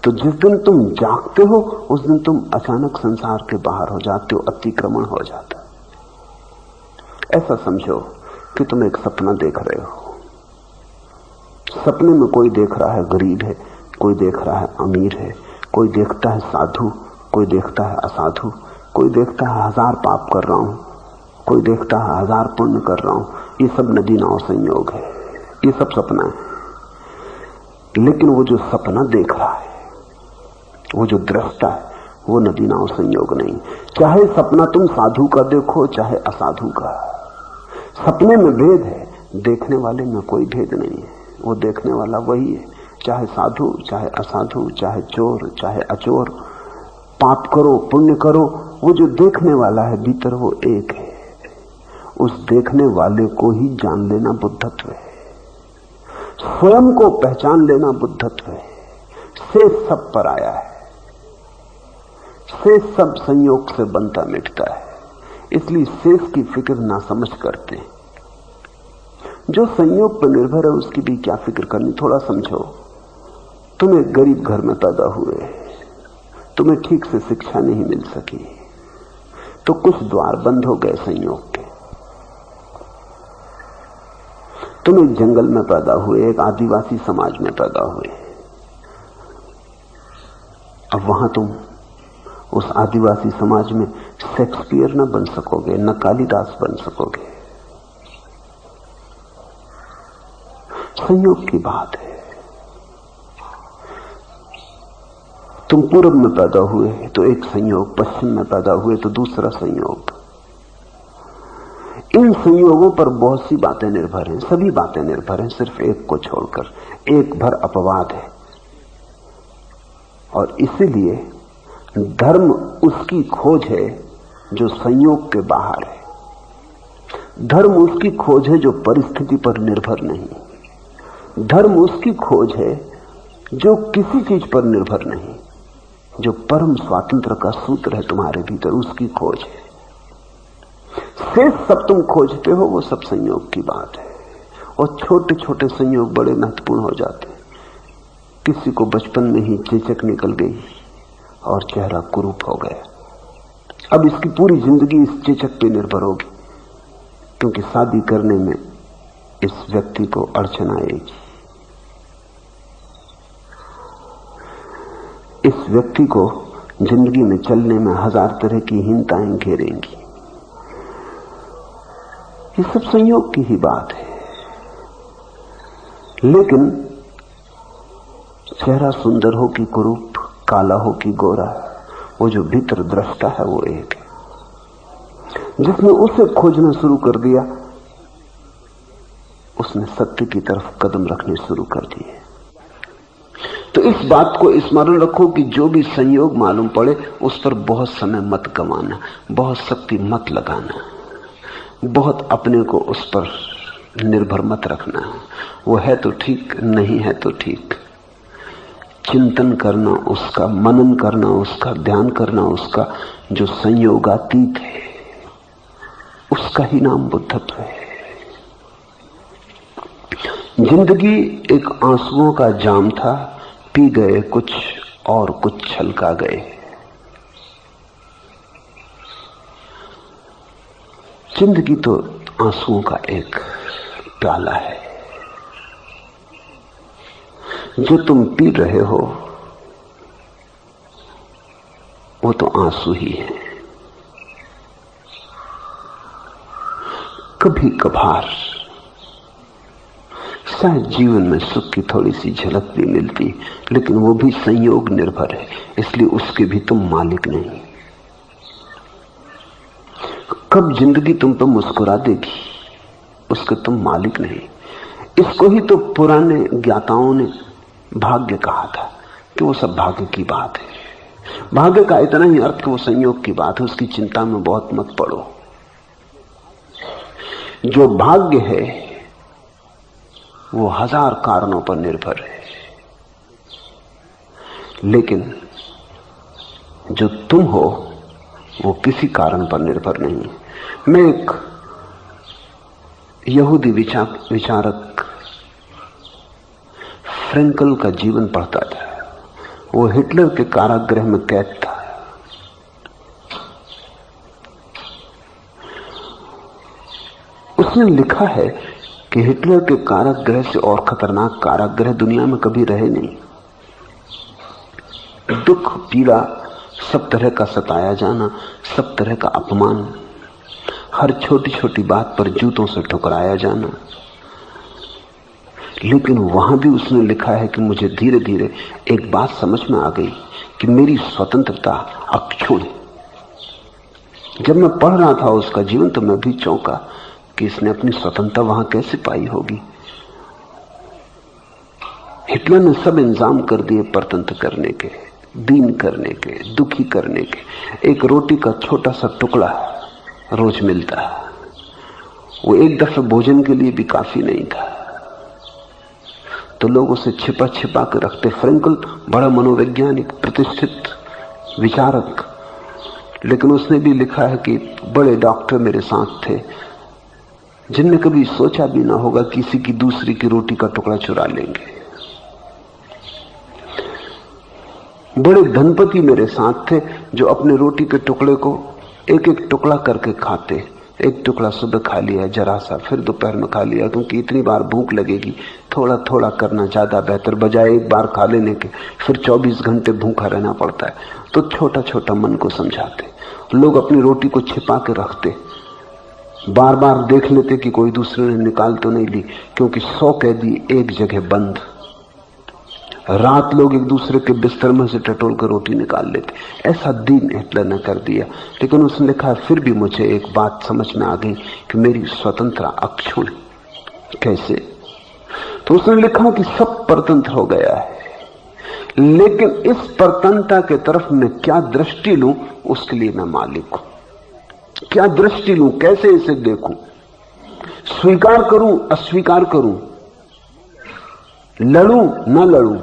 तो जिस दिन तुम जागते हो उस दिन तुम अचानक संसार के बाहर हो जाते हो, अतिक्रमण हो जाता। ऐसा समझो कि तुम एक सपना देख रहे हो। सपने में कोई देख रहा है गरीब है, कोई देख रहा है अमीर है, कोई देखता है साधु, कोई देखता है असाधु, कोई देखता है 1000 पाप कर रहा हूं, कोई देखता है 1000 पुण्य कर रहा हूं। ये सब नदी नाव संयोग है, ये सब सपना है। लेकिन वो जो सपना देख रहा है, वो जो दृष्टा है, वो नदी नाव संयोग नहीं। चाहे सपना तुम साधु का देखो चाहे असाधु का, सपने में भेद है, देखने वाले में कोई भेद नहीं है। वो देखने वाला वही है, चाहे साधु चाहे असाधु, चाहे चोर चाहे अचोर, पाप करो पुण्य करो, वो जो देखने वाला है भीतर वो एक है। उस देखने वाले को ही जान लेना बुद्धत्व है। स्वयं को पहचान लेना बुद्धत्व है। से सब पर आया है, से सब संयोग से बनता मिटता है। इसलिए शेष की फिक्र ना समझ करते हैं। जो संयोग पर निर्भर है उसकी भी क्या फिक्र करनी। थोड़ा समझो, तुम एक गरीब घर में पैदा हुए, तुम्हें ठीक से शिक्षा नहीं मिल सकी, तो कुछ द्वार बंद हो गए संयोग के। तुम एक जंगल में पैदा हुए, एक आदिवासी समाज में पैदा हुए। अब वहां तुम उस आदिवासी समाज में शेक्सपियर न बन सकोगे, न कालिदास बन सकोगे। संयोग की बात है। तुम पूर्व में पैदा हुए तो एक संयोग, पश्चिम में पैदा हुए तो दूसरा संयोग। इन संयोगों पर बहुत सी बातें निर्भर हैं, सभी बातें निर्भर हैं, सिर्फ एक को छोड़कर। एक भर अपवाद है। और इसीलिए धर्म उसकी खोज है जो संयोग के बाहर है। धर्म उसकी खोज है जो परिस्थिति पर निर्भर नहीं। धर्म उसकी खोज है जो किसी चीज पर निर्भर नहीं, जो परम स्वातंत्र का सूत्र है तुम्हारे भीतर, उसकी खोज है। शेष सब तुम खोजते हो वो सब संयोग की बात है। और छोटे छोटे संयोग बड़े महत्वपूर्ण हो जाते हैं। किसी को बचपन में ही चेचक निकल गई और चेहरा कुरूप हो गया। अब इसकी पूरी जिंदगी इस चेचक पे निर्भर होगी, क्योंकि शादी करने में इस व्यक्ति को अड़चन आएगी। इस व्यक्ति को जिंदगी में चलने में 1000 तरह की हीनताएं घेरेंगी। ये सब संयोग की ही बात है। लेकिन चेहरा सुंदर हो कि कुरूप, काला हो कि गोरा, वो जो भीतर दृष्टा है वो एक है। जिसने उसे खोजना शुरू कर दिया उसने सत्य की तरफ कदम रखने शुरू कर दिए। तो इस बात को स्मरण रखो कि जो भी संयोग मालूम पड़े उस पर बहुत समय मत गंवाना, बहुत शक्ति मत लगाना, बहुत अपने को उस पर निर्भर मत रखना। वो है तो ठीक, नहीं है तो ठीक। चिंतन करना उसका, मनन करना उसका, ध्यान करना उसका, जो संयोगातीत है उसका ही नाम बुद्धत्व है। जिंदगी एक आंसुओं का जाम था, पी गए कुछ और कुछ छलका गए। जिंदगी तो आंसुओं का एक प्याला है। जो तुम पी रहे हो वो तो आंसू ही है। कभी कभार शायद जीवन में सुख की थोड़ी सी झलक भी मिलती, लेकिन वो भी संयोग निर्भर है, इसलिए उसके भी तुम मालिक नहीं। कब जिंदगी तुम पर मुस्कुरा देगी उसके तुम मालिक नहीं। इसको ही तो पुराने ज्ञाताओं ने भाग्य कहा था कि वो सब भाग्य की बात है। भाग्य का इतना ही अर्थ कि वो संयोग की बात है, उसकी चिंता में बहुत मत पड़ो। जो भाग्य है वो हजार कारणों पर निर्भर है, लेकिन जो तुम हो वो किसी कारण पर निर्भर नहीं। मैं एक यहूदी विचारक फ्रैंकल का जीवन पढ़ता था। वो हिटलर के कारागृह में कैद था। उसने लिखा है कि हिटलर के कारागृह से और खतरनाक कारागृह दुनिया में कभी रहे नहीं। दुख, पीड़ा, सब तरह का सताया जाना, सब तरह का अपमान, हर छोटी छोटी बात पर जूतों से ठुकराया जाना। लेकिन वहां भी उसने लिखा है कि मुझे धीरे धीरे एक बात समझ में आ गई कि मेरी स्वतंत्रता अक्षुण्ण है। जब मैं पढ़ रहा था उसका जीवन तो मैं भी चौंका कि इसने अपनी स्वतंत्रता वहां कैसे पाई होगी। हिटलर ने सब इंतजाम कर दिए परतंत्र करने के, दीन करने के, दुखी करने के। एक रोटी का छोटा सा टुकड़ा रोज मिलता, वो एक दफे भोजन के लिए भी काफी नहीं था, तो लोग उसे छिपा छिपा कर रखते। फ्रैंकल बड़ा मनोवैज्ञानिक, प्रतिष्ठित विचारक, लेकिन उसने भी लिखा है कि बड़े डॉक्टर मेरे साथ थे जिनने कभी सोचा भी ना होगा किसी की दूसरी की रोटी का टुकड़ा चुरा लेंगे। बड़े धनपति मेरे साथ थे जो अपने रोटी के टुकड़े को एक एक टुकड़ा करके खाते। एक टुकड़ा सुबह खा लिया जरा सा, फिर दोपहर में खा लिया, क्योंकि इतनी बार भूख लगेगी, थोड़ा थोड़ा करना ज्यादा बेहतर, बजाय एक बार खा लेने के फिर 24 घंटे भूखा रहना पड़ता है। तो छोटा छोटा मन को समझाते। लोग अपनी रोटी को छिपा के रखते, बार बार देख लेते कि कोई दूसरे ने निकाल तो नहीं ली, क्योंकि 100 कैदी एक जगह बंद। रात लोग एक दूसरे के बिस्तर में से टटोल कर रोटी निकाल लेते। ऐसा दीन हिटलर ने कर दिया। लेकिन उसने लिखा फिर भी मुझे एक बात समझ में आ गई कि मेरी स्वतंत्रता अक्षुण्ण। कैसे? तो उसने लिखा कि सब परतंत्र हो गया है, लेकिन इस परतंत्रता के तरफ मैं क्या दृष्टि लूं उसके लिए मैं मालिक हूं। क्या दृष्टि लूं, कैसे इसे देखूं, स्वीकार करूं, अस्वीकार करूं, लड़ूं न लड़ूं,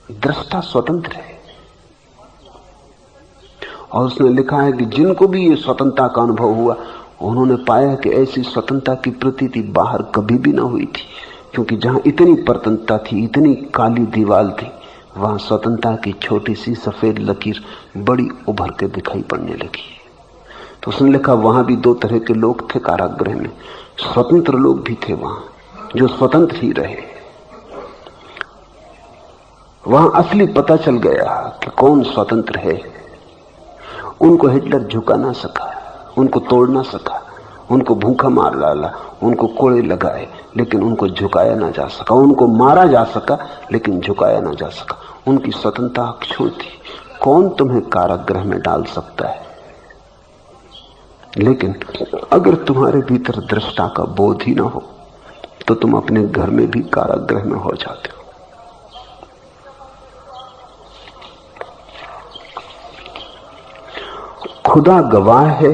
दृष्टा स्वतंत्र है। और उसने लिखा है कि जिनको भी ये स्वतंत्रता का अनुभव हुआ उन्होंने पाया कि ऐसी स्वतंत्रता की प्रतीति बाहर कभी भी ना हुई थी, क्योंकि जहां इतनी परतंत्रता थी, इतनी काली दीवार थी, वहां स्वतंत्रता की छोटी सी सफेद लकीर बड़ी उभर के दिखाई पड़ने लगी। तो उसने लिखा वहां भी दो तरह के लोग थे कारागृह में। स्वतंत्र लोग भी थे वहां जो स्वतंत्र ही रहे। वहां असली पता चल गया कि कौन स्वतंत्र है। उनको हिटलर झुका ना सका, उनको तोड़ ना सका, उनको भूखा मार डाला, उनको कोड़े लगाए, लेकिन उनको झुकाया ना जा सका। उनको मारा जा सका लेकिन झुकाया ना जा सका। उनकी स्वतंत्रता अक्षुण्ण थी। कौन तुम्हें कारागृह में डाल सकता है? लेकिन अगर तुम्हारे भीतर दृष्टा का बोध ही ना हो तो तुम अपने घर में भी कारागृह में हो जाते हो। खुदा गवाह है,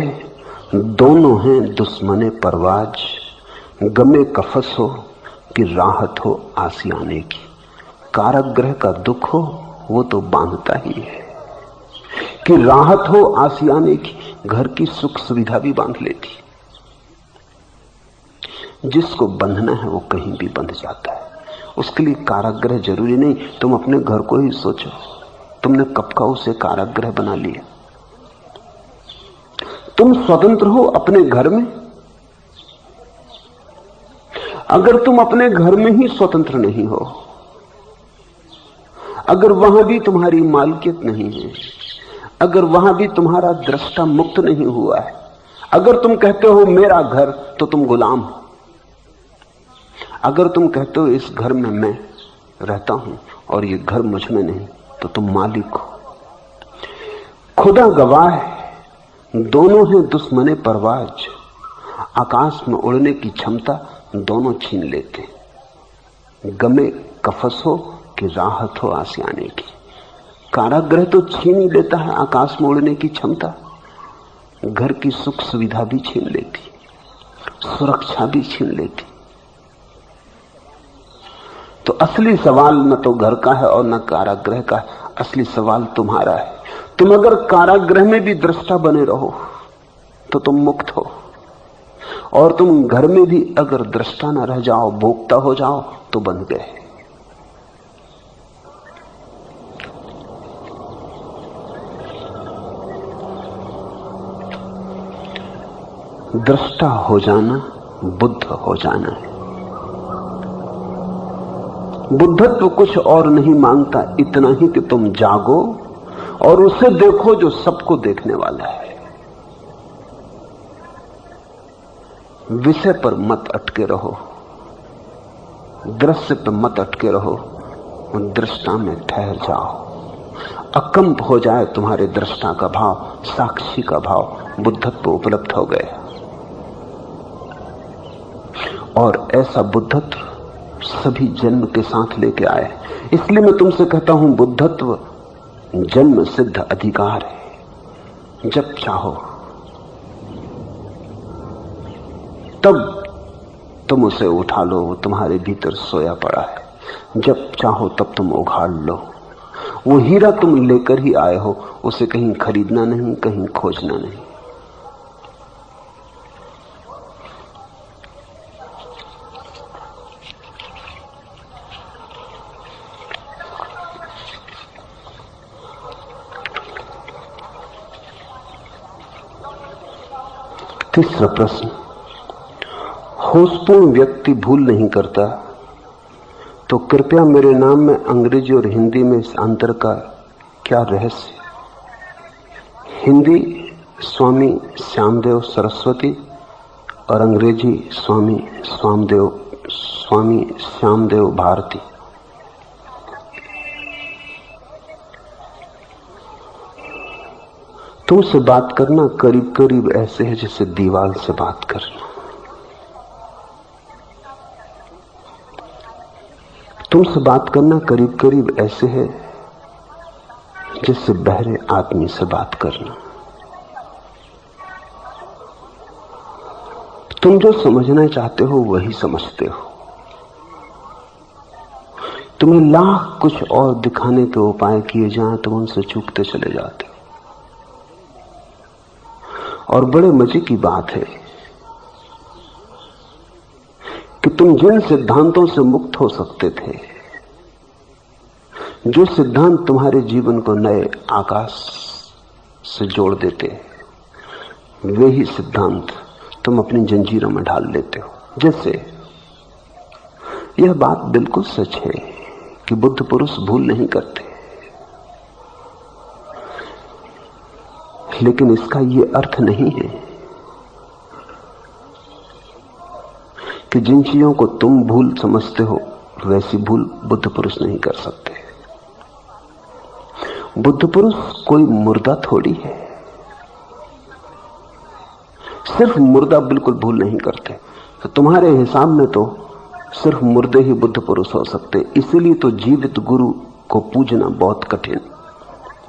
दोनों हैं दुश्मने परवाज, गमे कफस हो कि राहत हो आसियाने की। कारागृह का दुख हो वो तो बांधता ही है, कि राहत हो आसियाने की, घर की सुख सुविधा भी बांध लेती। जिसको बंधना है वो कहीं भी बंध जाता है। उसके लिए कारागृह जरूरी नहीं। तुम अपने घर को ही सोचो, तुमने कब का उसे कारागृह बना लिया। तुम स्वतंत्र हो अपने घर में। अगर तुम अपने घर में ही स्वतंत्र नहीं हो, अगर वहां भी तुम्हारी मालकियत नहीं है, अगर वहां भी तुम्हारा दृष्टा मुक्त नहीं हुआ है, अगर तुम कहते हो मेरा घर, तो तुम गुलाम हो। अगर तुम कहते हो इस घर में मैं रहता हूं और ये घर मुझ में नहीं, तो तुम मालिक हो। खुदा गवाह है, दोनों हैं दुश्मने परवाज, आकाश में उड़ने की क्षमता दोनों छीन लेते। गमे कफस हो कि राहत हो आसियाने की। कारागृह तो छीन ही लेता है आकाश में उड़ने की क्षमता, घर की सुख सुविधा भी छीन लेती, सुरक्षा भी छीन लेती। तो असली सवाल न तो घर का है और न कारागृह का है, असली सवाल तुम्हारा है। तुम अगर कारागृह में भी दृष्टा बने रहो तो तुम मुक्त हो, और तुम घर में भी अगर दृष्टा न रह जाओ, भोक्ता हो जाओ, तो बंध गए। दृष्टा हो जाना बुद्ध हो जाना है। बुद्धत्व कुछ और नहीं मांगता, इतना ही कि तुम जागो और उसे देखो जो सबको देखने वाला है। विषय पर मत अटके रहो, दृश्य पर मत अटके रहो, दृष्टा में ठहर जाओ। अकंप हो जाए तुम्हारे दृष्टा का भाव, साक्षी का भाव, बुद्धत्व उपलब्ध हो गया। और ऐसा बुद्धत्व सभी जन्म के साथ लेके आए। इसलिए मैं तुमसे कहता हूं, बुद्धत्व जन्म सिद्ध अधिकार है। जब चाहो तब तुम उसे उठा लो, वो तुम्हारे भीतर सोया पड़ा है। जब चाहो तब तुम उखाड़ लो। वो हीरा तुम लेकर ही आए हो, उसे कहीं खरीदना नहीं, कहीं खोजना नहीं। तीसरा प्रश्न, होशपूर्ण व्यक्ति भूल नहीं करता, तो कृपया मेरे नाम में अंग्रेजी और हिंदी में इस अंतर का क्या रहस्य? हिंदी स्वामी श्यामदेव सरस्वती और अंग्रेजी स्वामी श्यामदेव भारती। तुमसे बात करना करीब करीब ऐसे है जैसे दीवार से बात करना। तुमसे बात करना करीब करीब ऐसे है जैसे बहरे आदमी से बात करना। तुम जो समझना चाहते हो वही समझते हो। तुम्हें लाख कुछ और दिखाने के उपाय किए जाएं, तुम उनसे चूकते चले जाते हो। और बड़े मजे की बात है कि तुम जिन सिद्धांतों से मुक्त हो सकते थे, जो सिद्धांत तुम्हारे जीवन को नए आकाश से जोड़ देते, वे ही सिद्धांत तुम अपनी जंजीरों में ढाल लेते हो। जैसे यह बात बिल्कुल सच है कि बुद्ध पुरुष भूल नहीं करते, लेकिन इसका यह अर्थ नहीं है कि जिन चीजों को तुम भूल समझते हो वैसी भूल बुद्ध पुरुष नहीं कर सकते। बुद्ध पुरुष कोई मुर्दा थोड़ी है। सिर्फ मुर्दा बिल्कुल भूल नहीं करते। तो तुम्हारे हिसाब में तो सिर्फ मुर्दे ही बुद्ध पुरुष हो सकते। इसीलिए तो जीवित गुरु को पूजना बहुत कठिन,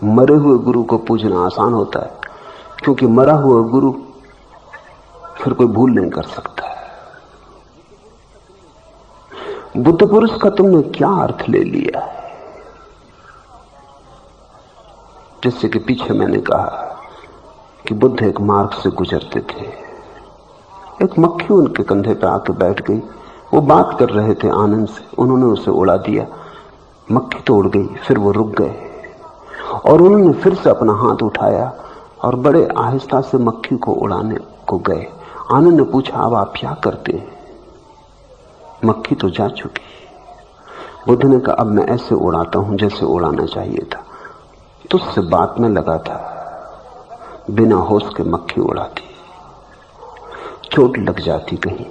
मरे हुए गुरु को पूजना आसान होता है, क्योंकि मरा हुआ गुरु फिर कोई भूल नहीं कर सकता। बुद्ध पुरुष का तुमने क्या अर्थ ले लिया है? जैसे कि पीछे मैंने कहा कि बुद्ध एक मार्ग से गुजरते थे, एक मक्खी उनके कंधे पर आके बैठ गई। वो बात कर रहे थे आनंद से, उन्होंने उसे उड़ा दिया। मक्खी तो उड़ गई, फिर वो रुक गए और उन्होंने फिर से अपना हाथ उठाया और बड़े आहिस्ता से मक्खी को उड़ाने को गए। आनंद ने पूछा, अब आप क्या करते हैं? मक्खी तो जा चुकी। बुद्ध ने कहा, अब मैं ऐसे उड़ाता हूं जैसे उड़ाना चाहिए था। तुझसे बात में लगा था, बिना होश के मक्खी उड़ाती, चोट लग जाती, कहीं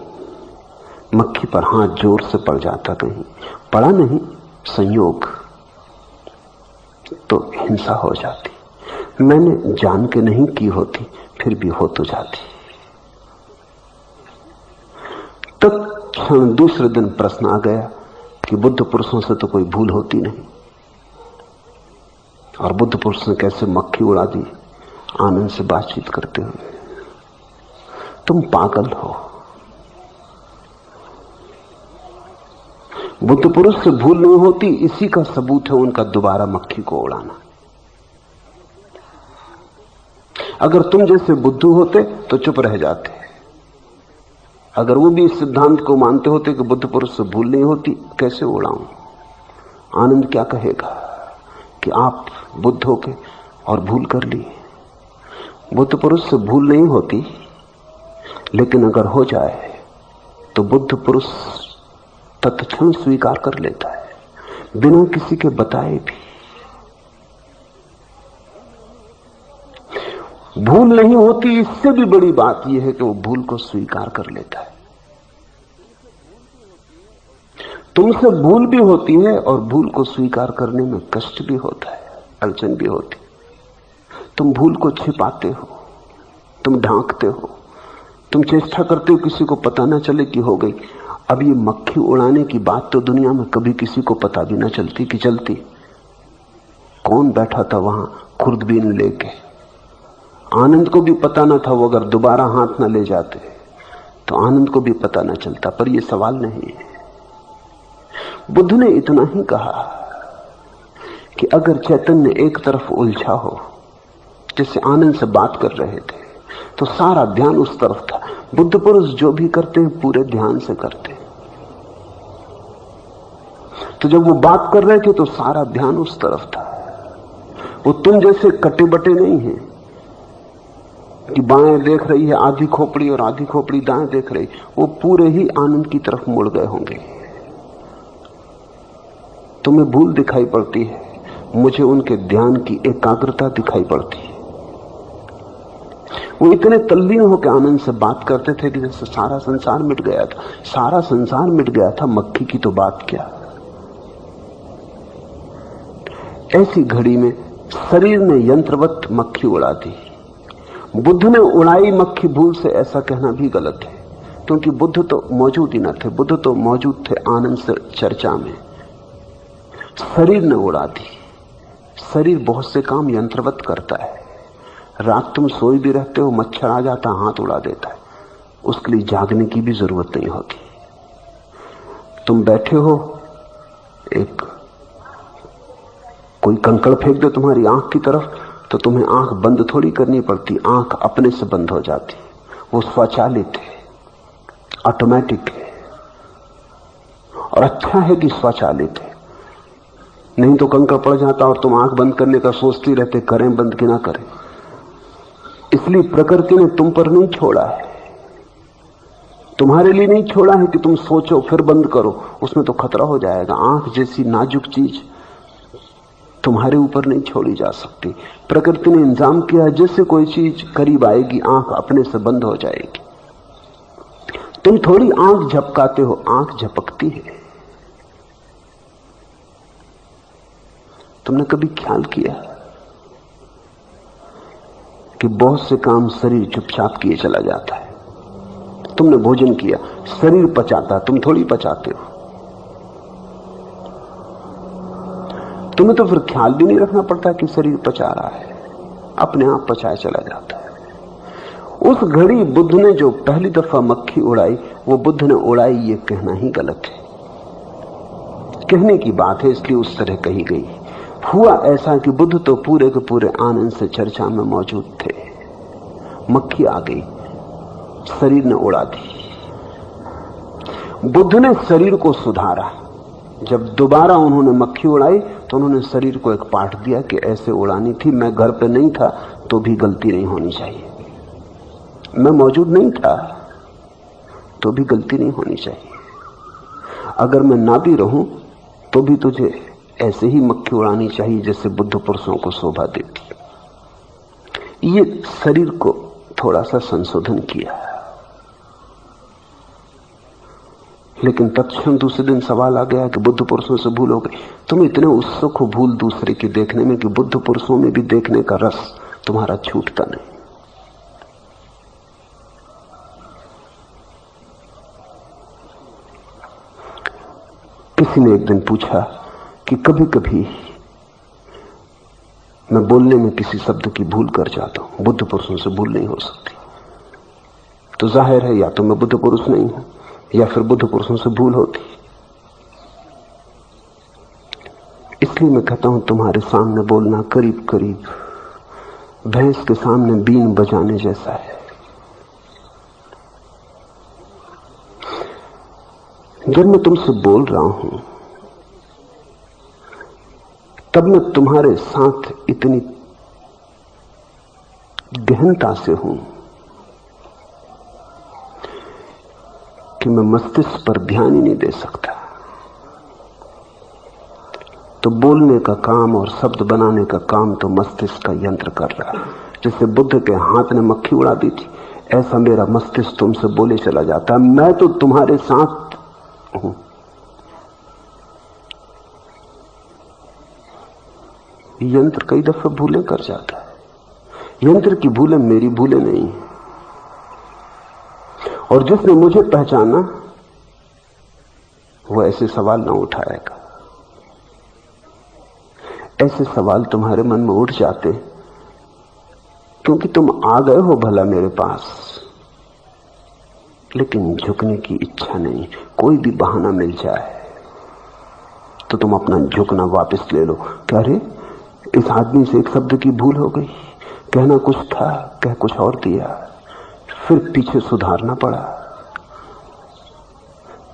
मक्खी पर हाथ जोर से पड़ जाता, कहीं पड़ा नहीं, संयोग, तो हिंसा हो जाती। मैंने जान के नहीं की होती, फिर भी हो तो जाती। तब क्षण दूसरे दिन प्रश्न आ गया कि बुद्ध पुरुषों से तो कोई भूल होती नहीं, और बुद्ध पुरुष ने कैसे मक्खी उड़ा दी? आनंद से बातचीत करते हुए, तुम पागल हो। बुद्ध पुरुष से भूल नहीं होती, इसी का सबूत है उनका दोबारा मक्खी को उड़ाना। अगर तुम जैसे बुद्धू होते तो चुप रह जाते। अगर वो भी इस सिद्धांत को मानते होते कि बुद्ध पुरुष से भूल नहीं होती, कैसे उड़ाऊं? आनंद क्या कहेगा कि आप बुद्ध हो के और भूल कर ली। बुद्ध पुरुष से भूल नहीं होती, लेकिन अगर हो जाए तो बुद्ध पुरुष तत्क्षण स्वीकार कर लेता है, बिना किसी के बताए भी। भूल नहीं होती, इससे भी बड़ी बात यह है कि वो भूल को स्वीकार कर लेता है। तुमसे भूल भी होती है और भूल को स्वीकार करने में कष्ट भी होता है, अड़चन भी होती। तुम भूल को छिपाते हो, तुम ढांकते हो, तुम चेष्टा करते हो किसी को पता ना चले कि हो गई। अब ये मक्खी उड़ाने की बात तो दुनिया में कभी किसी को पता भी ना चलती कि चलती। कौन बैठा था वहां खुर्दबीन लेके? आनंद को भी पता ना था। वो अगर दोबारा हाथ ना ले जाते तो आनंद को भी पता ना चलता। पर यह सवाल नहीं है। बुद्ध ने इतना ही कहा कि अगर चैतन्य एक तरफ उलझा हो, जैसे आनंद से बात कर रहे थे तो सारा ध्यान उस तरफ था। बुद्ध पुरुष जो भी करते हैं पूरे ध्यान से करते हैं। तो जब वो बात कर रहे थे तो सारा ध्यान उस तरफ था। वो तुम जैसे कटे बटे नहीं है कि बाएं देख रही है आधी खोपड़ी और आधी खोपड़ी दाएं देख रही। वो पूरे ही आनंद की तरफ मुड़ गए होंगे। तुम्हें भूल दिखाई पड़ती है, मुझे उनके ध्यान की एकाग्रता दिखाई पड़ती है। वो इतने तल्लीन होकर आनंद से बात करते थे कि जैसे सारा संसार मिट गया था। सारा संसार मिट गया था, मक्खी की तो बात क्या। ऐसी घड़ी में शरीर ने यंत्रवत मक्खी उड़ा दी। बुद्ध ने उड़ाई मक्खी भूल से, ऐसा कहना भी गलत है, क्योंकि बुद्ध तो मौजूद ही न थे। बुद्ध तो मौजूद थे आनंद से चर्चा में। शरीर ने उड़ा दी। शरीर बहुत से काम यंत्रवत करता है। रात तुम सोए भी रहते हो, मच्छर आ जाता हाथ उड़ा देता है, उसके लिए जागने की भी जरूरत नहीं होती। तुम बैठे हो, एक कोई कंकड़ फेंक दे तुम्हारी आंख की तरफ तो तुम्हें आंख बंद थोड़ी करनी पड़ती, आंख अपने से बंद हो जाती। वो स्वचालित है, ऑटोमेटिक है। और अच्छा है कि स्वचालित है, नहीं तो कंकड़ पड़ जाता और तुम आंख बंद करने का सोचती रहते, करें बंद कि ना करें। इसलिए प्रकृति ने तुम पर नहीं छोड़ा है, तुम्हारे लिए नहीं छोड़ा है कि तुम सोचो फिर बंद करो, उसमें तो खतरा हो जाएगा। आंख जैसी नाजुक चीज तुम्हारे ऊपर नहीं छोड़ी जा सकती। प्रकृति ने इंतजाम किया, जैसे कोई चीज करीब आएगी आंख अपने से बंद हो जाएगी। तुम थोड़ी आंख झपकाते हो, आंख झपकती है। तुमने कभी ख्याल किया कि बहुत से काम शरीर चुपचाप किए चला जाता है? तुमने भोजन किया, शरीर पचाता, तुम थोड़ी पचाते हो। तुम्हें तो फिर ख्याल भी नहीं रखना पड़ता कि शरीर पचा रहा है, अपने आप पचाया चला जाता है। उस घड़ी बुद्ध ने जो पहली दफा मक्खी उड़ाई, वो बुद्ध ने उड़ाई ये कहना ही गलत है। कहने की बात है, इसलिए उस तरह कही गई। हुआ ऐसा कि बुद्ध तो पूरे के पूरे आनंद से चर्चा में मौजूद थे। मक्खी आ गई, शरीर ने उड़ा दी। बुद्ध ने शरीर को सुधारा। जब दोबारा उन्होंने मक्खी उड़ाई तो उन्होंने शरीर को एक पाठ दिया कि ऐसे उड़ानी थी। मैं घर पे नहीं था तो भी गलती नहीं होनी चाहिए, मैं मौजूद नहीं था तो भी गलती नहीं होनी चाहिए। अगर मैं ना भी रहूं तो भी तुझे ऐसे ही मक्खी उड़ानी चाहिए जैसे बुद्ध पुरुषों को शोभा देती। ये शरीर को थोड़ा सा संशोधन किया, लेकिन तत्क्षण दूसरे दिन सवाल आ गया कि बुद्ध पुरुषों से भूल हो गई। तुम इतने उत्सुक हो भूल दूसरे की देखने में कि बुद्ध पुरुषों में भी देखने का रस तुम्हारा छूटता नहीं। किसी ने एक दिन पूछा कि कभी कभी मैं बोलने में किसी शब्द की भूल कर जाता हूं, बुद्ध पुरुषों से भूल नहीं हो सकती। तो जाहिर है या तो मैं बुद्ध पुरुष नहीं हूं या फिर बुद्ध पुरुषों से भूल होती। इसलिए मैं कहता हूं तुम्हारे सामने बोलना करीब करीब भैंस के सामने बीन बजाने जैसा है। जब मैं तुमसे बोल रहा हूं तब मैं तुम्हारे साथ इतनी गहनता से हूं कि मैं मस्तिष्क पर ध्यान ही नहीं दे सकता। तो बोलने का काम और शब्द बनाने का काम तो मस्तिष्क का यंत्र कर रहा है। जैसे बुद्ध के हाथ ने मक्खी उड़ा दी थी, ऐसा मेरा मस्तिष्क तुमसे बोले चला जाता है। मैं तो तुम्हारे साथ हूं। यंत्र कई दफे भूलें कर जाता है। यंत्र की भूलें मेरी भूलें नहीं। और जिसने मुझे पहचाना वो ऐसे सवाल ना उठाएगा। ऐसे सवाल तुम्हारे मन में उठ जाते क्योंकि तुम आ गए हो भला मेरे पास, लेकिन झुकने की इच्छा नहीं। कोई भी बहाना मिल जाए तो तुम अपना झुकना वापस ले लो। क्या रे, इस आदमी से एक शब्द की भूल हो गई, कहना कुछ था कह कुछ और दिया, फिर पीछे सुधारना पड़ा।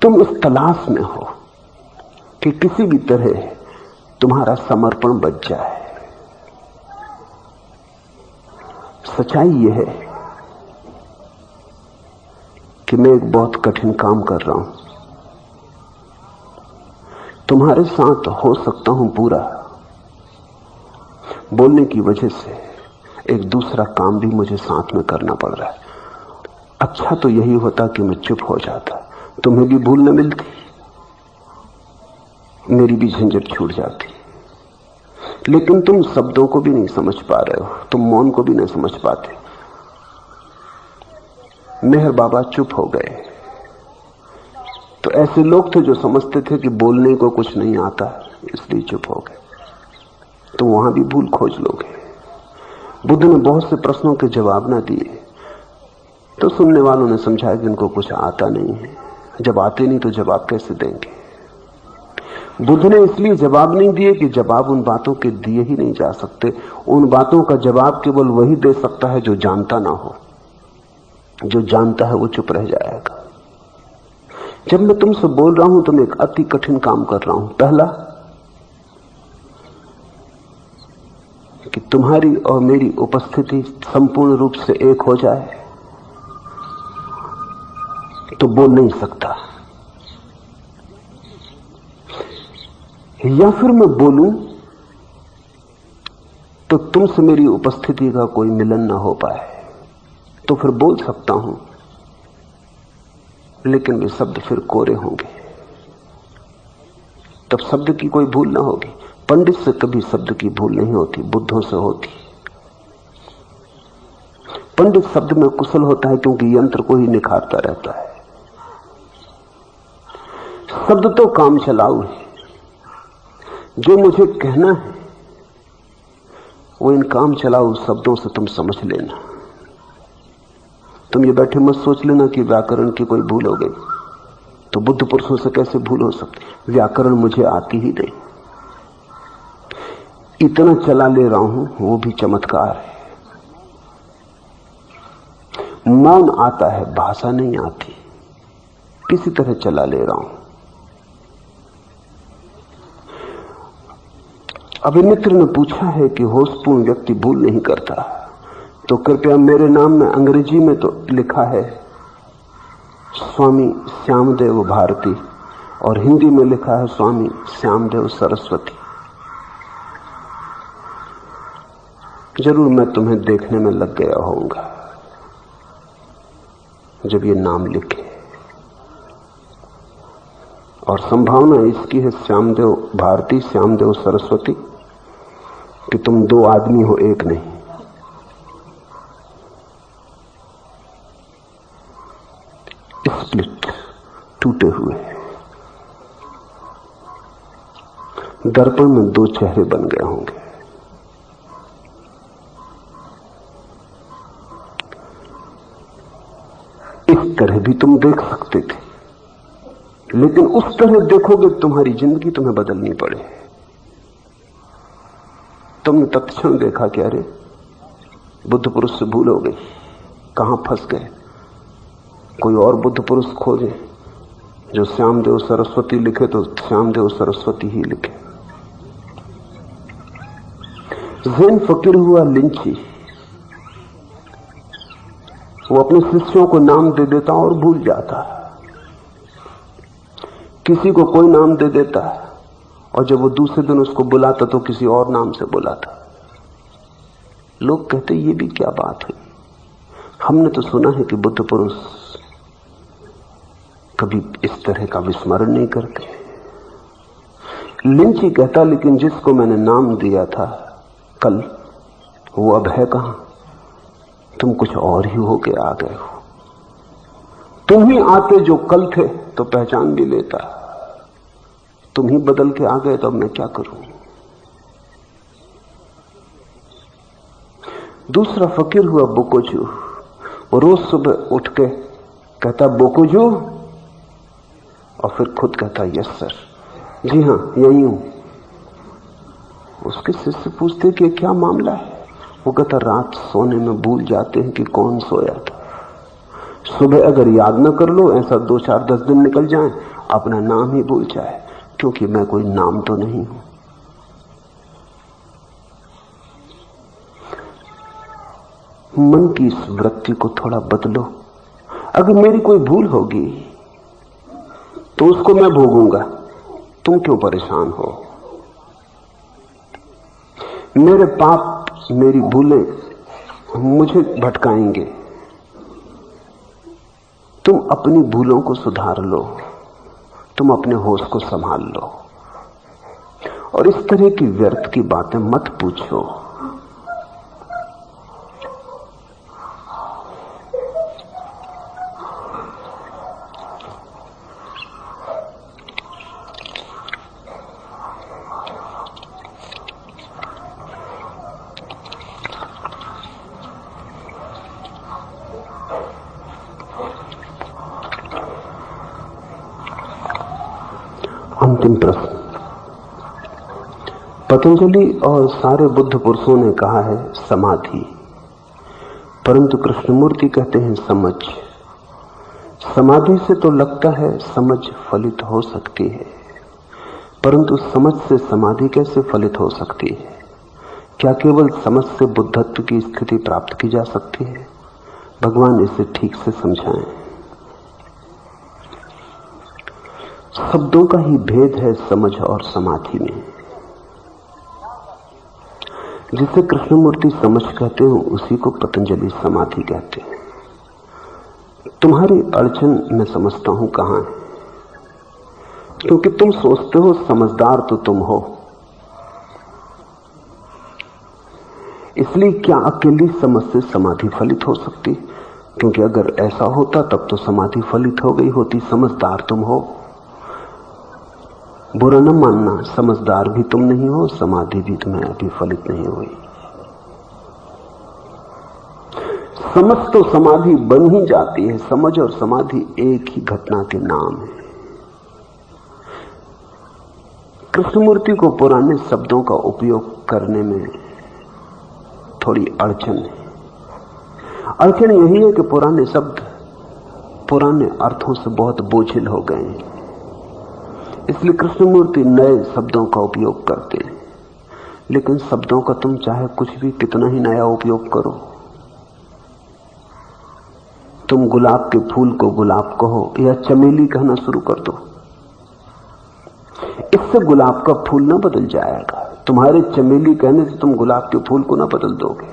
तुम इस तलाश में हो कि किसी भी तरह तुम्हारा समर्पण बच जाए। सच्चाई यह है कि मैं एक बहुत कठिन काम कर रहा हूं। तुम्हारे साथ हो सकता हूं पूरा, बोलने की वजह से एक दूसरा काम भी मुझे साथ में करना पड़ रहा है। अच्छा तो यही होता कि मैं चुप हो जाता, तुम्हें भी भूल न मिलती, मेरी भी झंझट छूट जाती। लेकिन तुम शब्दों को भी नहीं समझ पा रहे हो, तुम मौन को भी नहीं समझ पाते। मेहर बाबा चुप हो गए तो ऐसे लोग थे जो समझते थे कि बोलने को कुछ नहीं आता इसलिए चुप हो गए। तो वहां भी भूल खोज लोगे। बुद्ध ने बहुत से प्रश्नों के जवाब ना दिए तो सुनने वालों ने समझा कि इनको कुछ आता नहीं है। जब आते नहीं तो जवाब कैसे देंगे। बुद्ध ने इसलिए जवाब नहीं दिए कि जवाब उन बातों के दिए ही नहीं जा सकते। उन बातों का जवाब केवल वही दे सकता है जो जानता ना हो। जो जानता है वो चुप रह जाएगा। जब मैं तुमसे बोल रहा हूं तो मैं एक अति कठिन काम कर रहा हूं। पहला कि तुम्हारी और मेरी उपस्थिति संपूर्ण रूप से एक हो जाए तो बोल नहीं सकता, या फिर मैं बोलूं तो तुमसे मेरी उपस्थिति का कोई मिलन ना हो पाए तो फिर बोल सकता हूं। लेकिन वे शब्द फिर कोरे होंगे। तब शब्द की कोई भूल ना होगी। पंडित से कभी शब्द की भूल नहीं होती, बुद्धों से होती। पंडित शब्द में कुशल होता है क्योंकि यंत्र को ही निखारता रहता है। शब्द तो काम चलाऊ है। जो मुझे कहना है वो इन काम चलाऊ शब्दों से तुम समझ लेना। तुम ये बैठे मत सोच लेना कि व्याकरण की कोई भूल हो गई। तो बुद्ध पुरुषों से कैसे भूल हो सकती? व्याकरण मुझे आती ही नहीं। इतना चला ले रहा हूं वो भी चमत्कार है। मौन आता है, भाषा नहीं आती, किसी तरह चला ले रहा हूं। अभिमित्र ने पूछा है कि होशपूर्ण व्यक्ति भूल नहीं करता, तो कृपया मेरे नाम में अंग्रेजी में तो लिखा है स्वामी श्यामदेव भारती और हिंदी में लिखा है स्वामी श्यामदेव सरस्वती। जरूर मैं तुम्हें देखने में लग गया होऊंगा जब ये नाम लिखे। और संभावना इसकी है श्यामदेव भारती श्यामदेव सरस्वती कि तुम दो आदमी हो, एक नहीं। स्प्लिट, टूटे हुए। दर्पण में दो चेहरे बन गए होंगे। इस तरह भी तुम देख सकते थे, लेकिन उस तरह देखोगे तुम्हारी जिंदगी तुम्हें बदलनी पड़े। तुमने तत्क्षण देखा कि अरे बुद्ध पुरुष से भूल हो गई, कहां फंस गए। कोई और बुद्ध पुरुष खोजे जो श्यामदेव सरस्वती लिखे तो श्यामदेव सरस्वती ही लिखे। ज़ेन फकीर हुआ लिंची। वो अपने शिष्यों को नाम दे देता और भूल जाता। किसी को कोई नाम दे देता और जब वो दूसरे दिन उसको बुलाता तो किसी और नाम से बुलाता। लोग कहते ये भी क्या बात है, हमने तो सुना है कि बुद्ध पुरुष कभी इस तरह का विस्मरण नहीं करते। लिंची कहता लेकिन जिसको मैंने नाम दिया था कल, वो अब है कहां? तुम कुछ और ही होके आ गए हो। तुम ही आते जो कल थे तो पहचान भी लेता, तुम ही बदल के आ गए तो अब मैं क्या करूं। दूसरा फकीर हुआ बोकोजू। वो रोज सुबह उठ के कहता बोकोजू, और फिर खुद कहता यस सर, जी हां यही हूं। उसके शिष्य पूछते कि क्या मामला है? वो कहता रात सोने में भूल जाते हैं कि कौन सोया था। सुबह अगर याद न कर लो, ऐसा 2, 4, 10 दिन निकल जाएं, अपना नाम ही भूल जाए, क्योंकि मैं कोई नाम तो नहीं हूं। मन की इस वृत्ति को थोड़ा बदलो। अगर मेरी कोई भूल होगी तो उसको मैं भोगूंगा, तुम क्यों परेशान हो? मेरे पाप, मेरी भूलें मुझे भटकाएंगे। तुम अपनी भूलों को सुधार लो, तुम अपने होश को संभाल लो, और इस तरह की व्यर्थ की बातें मत पूछो। अंतिम प्रश्न। पतंजलि और सारे बुद्ध पुरुषों ने कहा है समाधि, परंतु कृष्णमूर्ति कहते हैं समझ। समाधि से तो लगता है समझ फलित हो सकती है, परंतु समझ से समाधि कैसे फलित हो सकती है? क्या केवल समझ से बुद्धत्व की स्थिति प्राप्त की जा सकती है? भगवान इसे ठीक से समझाएं। शब्दों का ही भेद है समझ और समाधि में। जिसे कृष्णमूर्ति समझ कहते हैं उसी को पतंजलि समाधि कहते हैं। तुम्हारी अड़चन मैं समझता हूं कहां है, क्योंकि तुम सोचते हो समझदार तो तुम हो, इसलिए क्या अकेली समझ से समाधि फलित हो सकती? क्योंकि अगर ऐसा होता तब तो समाधि फलित हो गई होती। समझदार तुम हो, बुरा न मानना, समझदार भी तुम नहीं हो, समाधि भी तुम्हें अभी फलित नहीं हुई। समझ तो समाधि बन ही जाती है। समझ और समाधि एक ही घटना के नाम है। कृष्णमूर्ति को पुराने शब्दों का उपयोग करने में थोड़ी अड़चन है। अड़चन यही है कि पुराने शब्द पुराने अर्थों से बहुत बोझिल हो गए हैं, इसलिए कृष्णमूर्ति नए शब्दों का उपयोग करते हैं। लेकिन शब्दों का तुम चाहे कुछ भी कितना ही नया उपयोग करो, तुम गुलाब के फूल को गुलाब कहो या चमेली कहना शुरू कर दो, इससे गुलाब का फूल ना बदल जाएगा। तुम्हारे चमेली कहने से तुम गुलाब के फूल को ना बदल दोगे।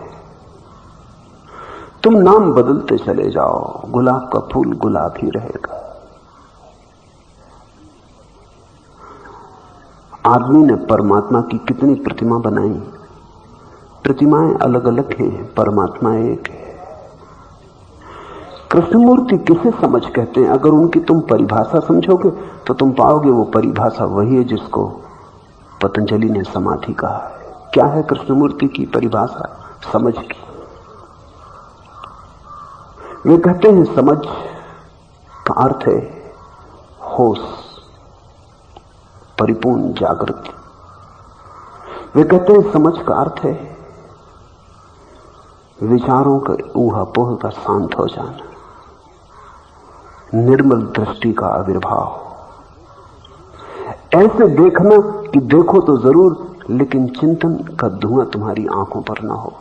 तुम नाम बदलते चले जाओ, गुलाब का फूल गुलाब ही रहेगा। आदमी ने परमात्मा की कितनी प्रतिमा बनाई, प्रतिमाएं अलग अलग हैं, परमात्मा एक है। कृष्णमूर्ति किसे समझ कहते हैं? अगर उनकी तुम परिभाषा समझोगे तो तुम पाओगे वो परिभाषा वही है जिसको पतंजलि ने समाधि कहा है। क्या है कृष्णमूर्ति की परिभाषा समझ की? वे कहते हैं समझ का अर्थ है होश, परिपूर्ण जागृति। वे कहते हैं समझ का अर्थ है विचारों के ऊहापोह का शांत हो जाना, निर्मल दृष्टि का आविर्भाव। ऐसे देखना कि देखो तो जरूर, लेकिन चिंतन का धुआं तुम्हारी आंखों पर ना हो।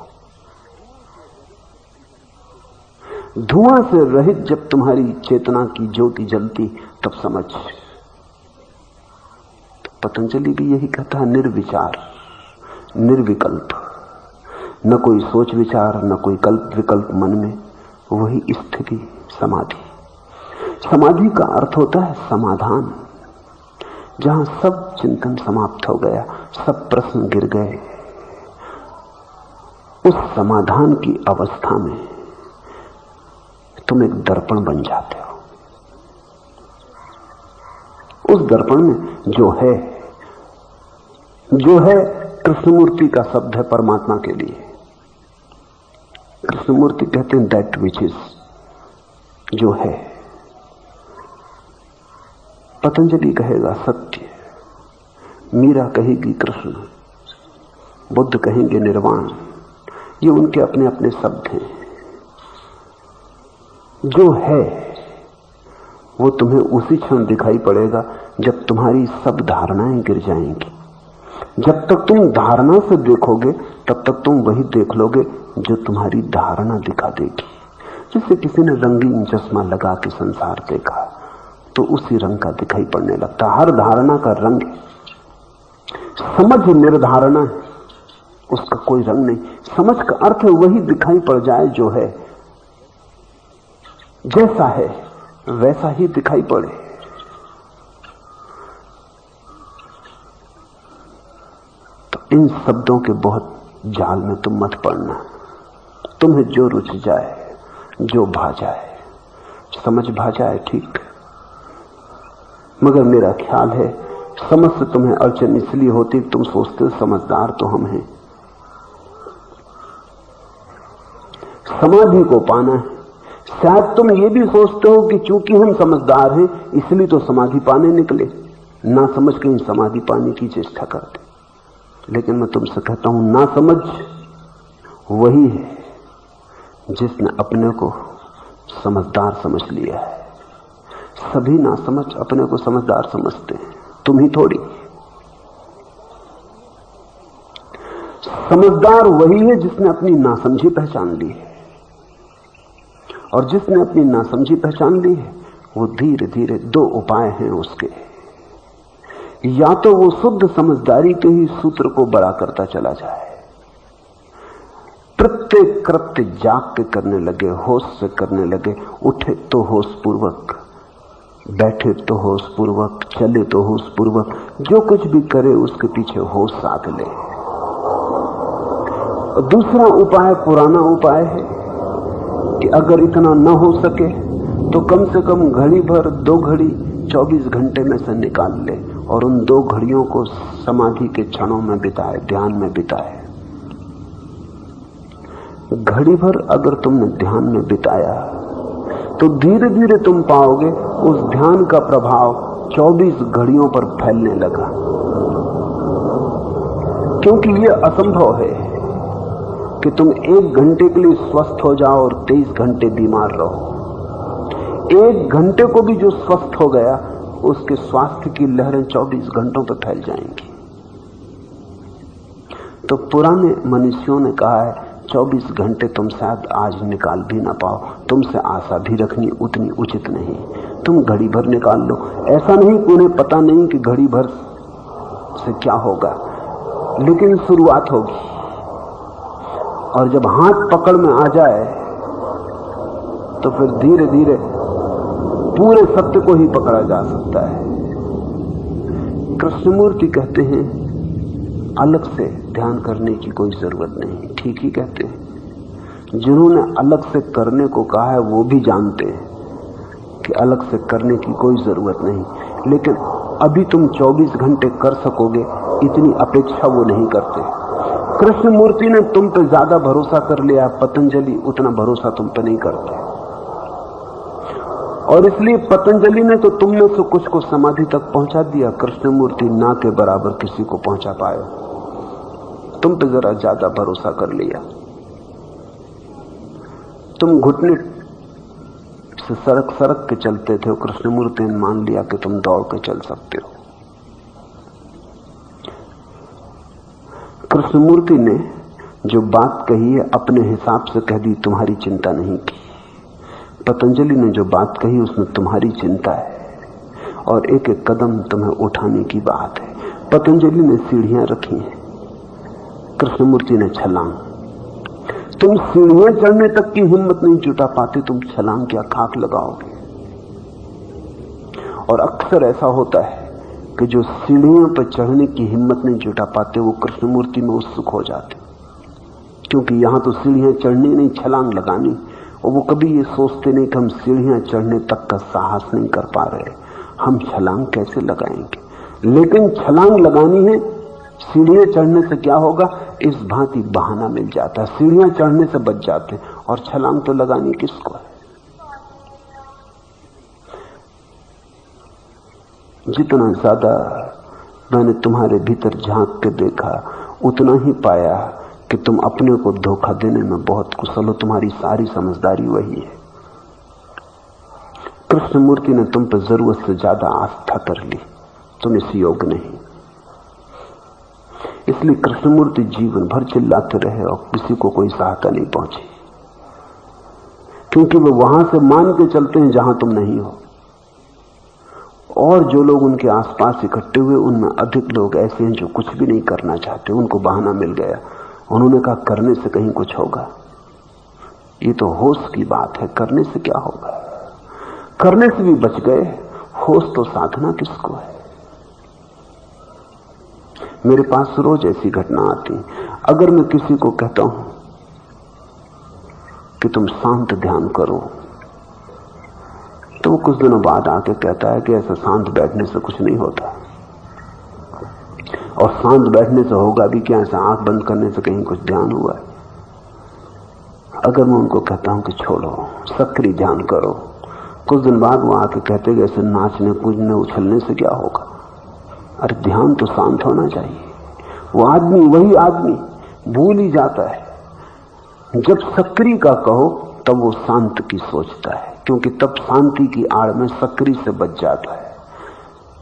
धुआं से रहित जब तुम्हारी चेतना की ज्योति जलती तब समझ। तो पतंजलि भी यही कहता है, निर्विचार, निर्विकल्प, न कोई सोच विचार, न कोई कल्प विकल्प मन में, वही स्थिति समाधि। समाधि का अर्थ होता है समाधान, जहां सब चिंतन समाप्त हो गया, सब प्रश्न गिर गए। उस समाधान की अवस्था में तुम एक दर्पण बन जाते हो। उस दर्पण में जो है कृष्णमूर्ति का शब्द है परमात्मा के लिए। कृष्णमूर्ति कहते हैं दैट विच इज, जो है। पतंजलि कहेगा सत्य, मीरा कहेगी कृष्ण, बुद्ध कहेंगे निर्वाण। ये उनके अपने अपने शब्द हैं। जो है वो तुम्हें उसी क्षण दिखाई पड़ेगा जब तुम्हारी सब धारणाएं गिर जाएंगी। जब तक तुम धारणा से देखोगे तब तक तुम वही देख लोगे जो तुम्हारी धारणा दिखा देगी। जैसे किसी ने रंगीन चश्मा लगा के संसार देखा तो उसी रंग का दिखाई पड़ने लगता। हर धारणा का रंग, समझ निर्धारणा है, उसका कोई रंग नहीं। समझ का अर्थ है वही दिखाई पड़ जाए जो है, जैसा है वैसा ही दिखाई पड़े। तो इन शब्दों के बहुत जाल में तुम मत पड़ना। तुम्हें जो रुच जाए, जो भा जाए, समझ भा जाए, ठीक। मगर मेरा ख्याल है समझ से तुम्हें अड़चन इसलिए होती तुम सोचते हो समझदार तो हम हैं। समाधि को पाना है। शायद तुम ये भी सोचते हो कि चूंकि हम समझदार हैं इसलिए तो समाधि पाने निकले, ना समझ के इन समाधि पाने की चेष्टा करते। लेकिन मैं तुमसे कहता हूं, ना समझ वही है जिसने अपने को समझदार समझ लिया है। सभी ना समझ अपने को समझदार समझते हैं, तुम ही थोड़ी। समझदार वही है जिसने अपनी नासमझी पहचान ली है, और जिसने अपनी नासमझी पहचान ली है वो धीरे धीरे दो उपाय हैं उसके। या तो वो शुद्ध समझदारी के ही सूत्र को बड़ा करता चला जाए, प्रत्येक कृत्य जाग के करने लगे, होश से करने लगे। उठे तो होश पूर्वक, बैठे तो होश पूर्वक, चले तो होश पूर्वक, जो कुछ भी करे उसके पीछे होश साध ले। दूसरा उपाय पुराना उपाय है कि अगर इतना न हो सके तो कम से कम घड़ी भर, 2 घड़ी 24 घंटे में से निकाल ले और उन 2 घड़ियों को समाधि के क्षणों में बिताए, ध्यान में बिताए। घड़ी भर अगर तुमने ध्यान में बिताया तो धीरे धीरे तुम पाओगे उस ध्यान का प्रभाव 24 घड़ियों पर फैलने लगा। क्योंकि यह असंभव है कि तुम 1 घंटे के लिए स्वस्थ हो जाओ और 23 घंटे बीमार रहो। 1 घंटे को भी जो स्वस्थ हो गया उसके स्वास्थ्य की लहरें 24 घंटों पर फैल जाएंगी। तो पुराने मनुष्यों ने कहा है 24 घंटे तुम शायद आज निकाल भी ना पाओ, तुमसे आशा भी रखनी उतनी उचित नहीं। तुम घड़ी भर निकाल लो। ऐसा नहीं कि उन्हें पता नहीं कि घड़ी भर से क्या होगा, लेकिन शुरुआत होगी। और जब हाथ पकड़ में आ जाए तो फिर धीरे धीरे पूरे सत्य को ही पकड़ा जा सकता है। कृष्णमूर्ति कहते हैं अलग से ध्यान करने की कोई जरूरत नहीं। ठीक ही कहते हैं। जिन्होंने अलग से करने को कहा है वो भी जानते हैं कि अलग से करने की कोई जरूरत नहीं, लेकिन अभी तुम 24 घंटे कर सकोगे इतनी अपेक्षा वो नहीं करते। कृष्णमूर्ति ने तुम पे ज्यादा भरोसा कर लिया, पतंजलि उतना भरोसा तुम पे नहीं करते। और इसलिए पतंजलि ने तो तुम में से कुछ को समाधि तक पहुंचा दिया, कृष्णमूर्ति ना के बराबर किसी को पहुंचा पाए। तुम पे जरा ज्यादा भरोसा कर लिया। तुम घुटने से सरक सरक के चलते थे, कृष्णमूर्ति ने मान लिया कि तुम दौड़ के चल सकते हो। कृष्णमूर्ति ने जो बात कही है अपने हिसाब से कह दी, तुम्हारी चिंता नहीं की। पतंजलि ने जो बात कही उसमें तुम्हारी चिंता है और एक एक कदम तुम्हें उठाने की बात है। पतंजलि ने सीढ़ियां रखी हैं, कृष्णमूर्ति ने छलांग। तुम सीढ़ियां चढ़ने तक की हिम्मत नहीं जुटा पाते, तुम छलांग क्या खाक लगाओगे। और अक्सर ऐसा होता है कि जो सीढ़ियों पर चढ़ने की हिम्मत नहीं जुटा पाते वो कृष्णमूर्ति में उत्सुक हो जाते, क्योंकि यहां तो सीढ़ियां चढ़नी नहीं, छलांग लगानी। और वो कभी ये सोचते नहीं कि हम सीढ़ियां चढ़ने तक का साहस नहीं कर पा रहे, हम छलांग कैसे लगाएंगे। लेकिन छलांग लगानी है, सीढ़ियां चढ़ने से क्या होगा, इस भांति बहाना मिल जाता है। सीढ़ियां चढ़ने से बच जाते और छलांग तो लगानी किसको है। जितना ज्यादा मैंने तुम्हारे भीतर झांक के देखा उतना ही पाया कि तुम अपने को धोखा देने में बहुत कुशल हो। तुम्हारी सारी समझदारी वही है। कृष्णमूर्ति ने तुम पर जरूरत से ज्यादा आस्था कर ली, तुम इस योग्य नहीं। इसलिए कृष्णमूर्ति जीवन भर चिल्लाते रहे और किसी को कोई सहायता नहीं पहुंची, क्योंकि वो वहां से मान के चलते हैं जहां तुम नहीं हो। और जो लोग उनके आसपास इकट्ठे हुए उनमें अधिक लोग ऐसे हैं जो कुछ भी नहीं करना चाहते, उनको बहाना मिल गया। उन्होंने कहा करने से कहीं कुछ होगा। ये तो होश की बात है, करने से क्या होगा। करने से भी बच गए, होश तो साधना किसको है। मेरे पास रोज ऐसी घटना आती। अगर मैं किसी को कहता हूं कि तुम शांत ध्यान करो तो वो कुछ दिनों बाद आके कहता है कि ऐसा शांत बैठने से कुछ नहीं होता, और शांत बैठने से होगा भी क्या, ऐसा आंख बंद करने से कहीं कुछ ध्यान हुआ है। अगर मैं उनको कहता हूं कि छोड़ो, सक्रिय ध्यान करो, कुछ दिन बाद वो आके कहते हैं ऐसे नाचने कूदने उछलने से क्या होगा। अरे ध्यान तो शांत होना चाहिए। वो आदमी वही आदमी भूल ही जाता है। जब सक्रिय का कहो तब वो शांत की सोचता है, क्योंकि तब शांति की आड़ में सक्रिय से बच जाता है।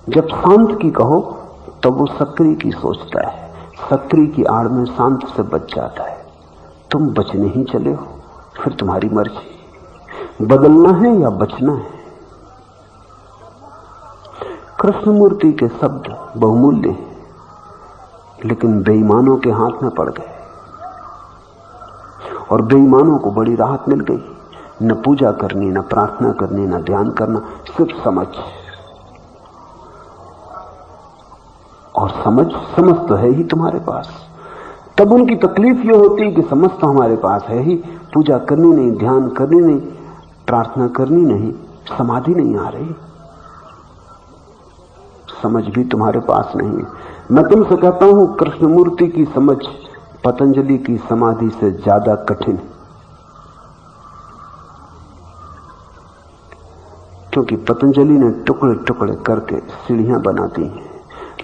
जब शांत की कहो तब वो सक्रिय की सोचता है, सक्रिय की आड़ में शांत से बच जाता है। तुम बचने ही चले हो, फिर तुम्हारी मर्जी, बदलना है या बचना है। कृष्णमूर्ति के शब्द बहुमूल्य हैं, लेकिन बेईमानों के हाथ में पड़ गए। और बेईमानों को बड़ी राहत मिल गई। न पूजा करनी, न प्रार्थना करनी, न ध्यान करना, सिर्फ समझ। और समझ तो है ही तुम्हारे पास। तब उनकी तकलीफ ये होती है कि समझ तो हमारे पास है ही, पूजा करनी नहीं, ध्यान करनी नहीं, प्रार्थना करनी नहीं, समाधि नहीं आ रही, समझ भी तुम्हारे पास नहीं है। मैं तुमसे कहता हूं कृष्णमूर्ति की समझ पतंजलि की समाधि से ज्यादा कठिन, क्योंकि पतंजलि ने टुकड़े टुकड़े करके सीढ़ियां बना दी हैं,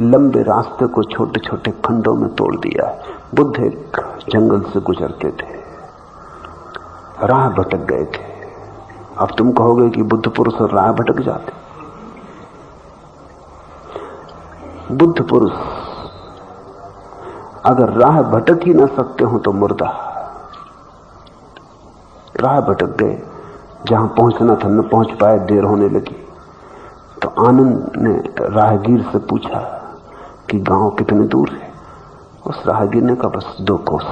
लंबे रास्ते को छोटे छोटे खंडों में तोड़ दिया है। बुद्ध एक जंगल से गुजरते थे, राह भटक गए थे। अब तुम कहोगे कि बुद्ध पुरुष और राह भटक जाते। बुद्ध पुरुष अगर राह भटक ही ना सकते हो तो मुर्दा। राह भटक गए, जहां पहुंचना था न पहुंच पाए, देर होने लगी। तो आनंद ने राहगीर से पूछा कि गांव कितने दूर है। उस राहगीर ने कहा बस 2 कोस।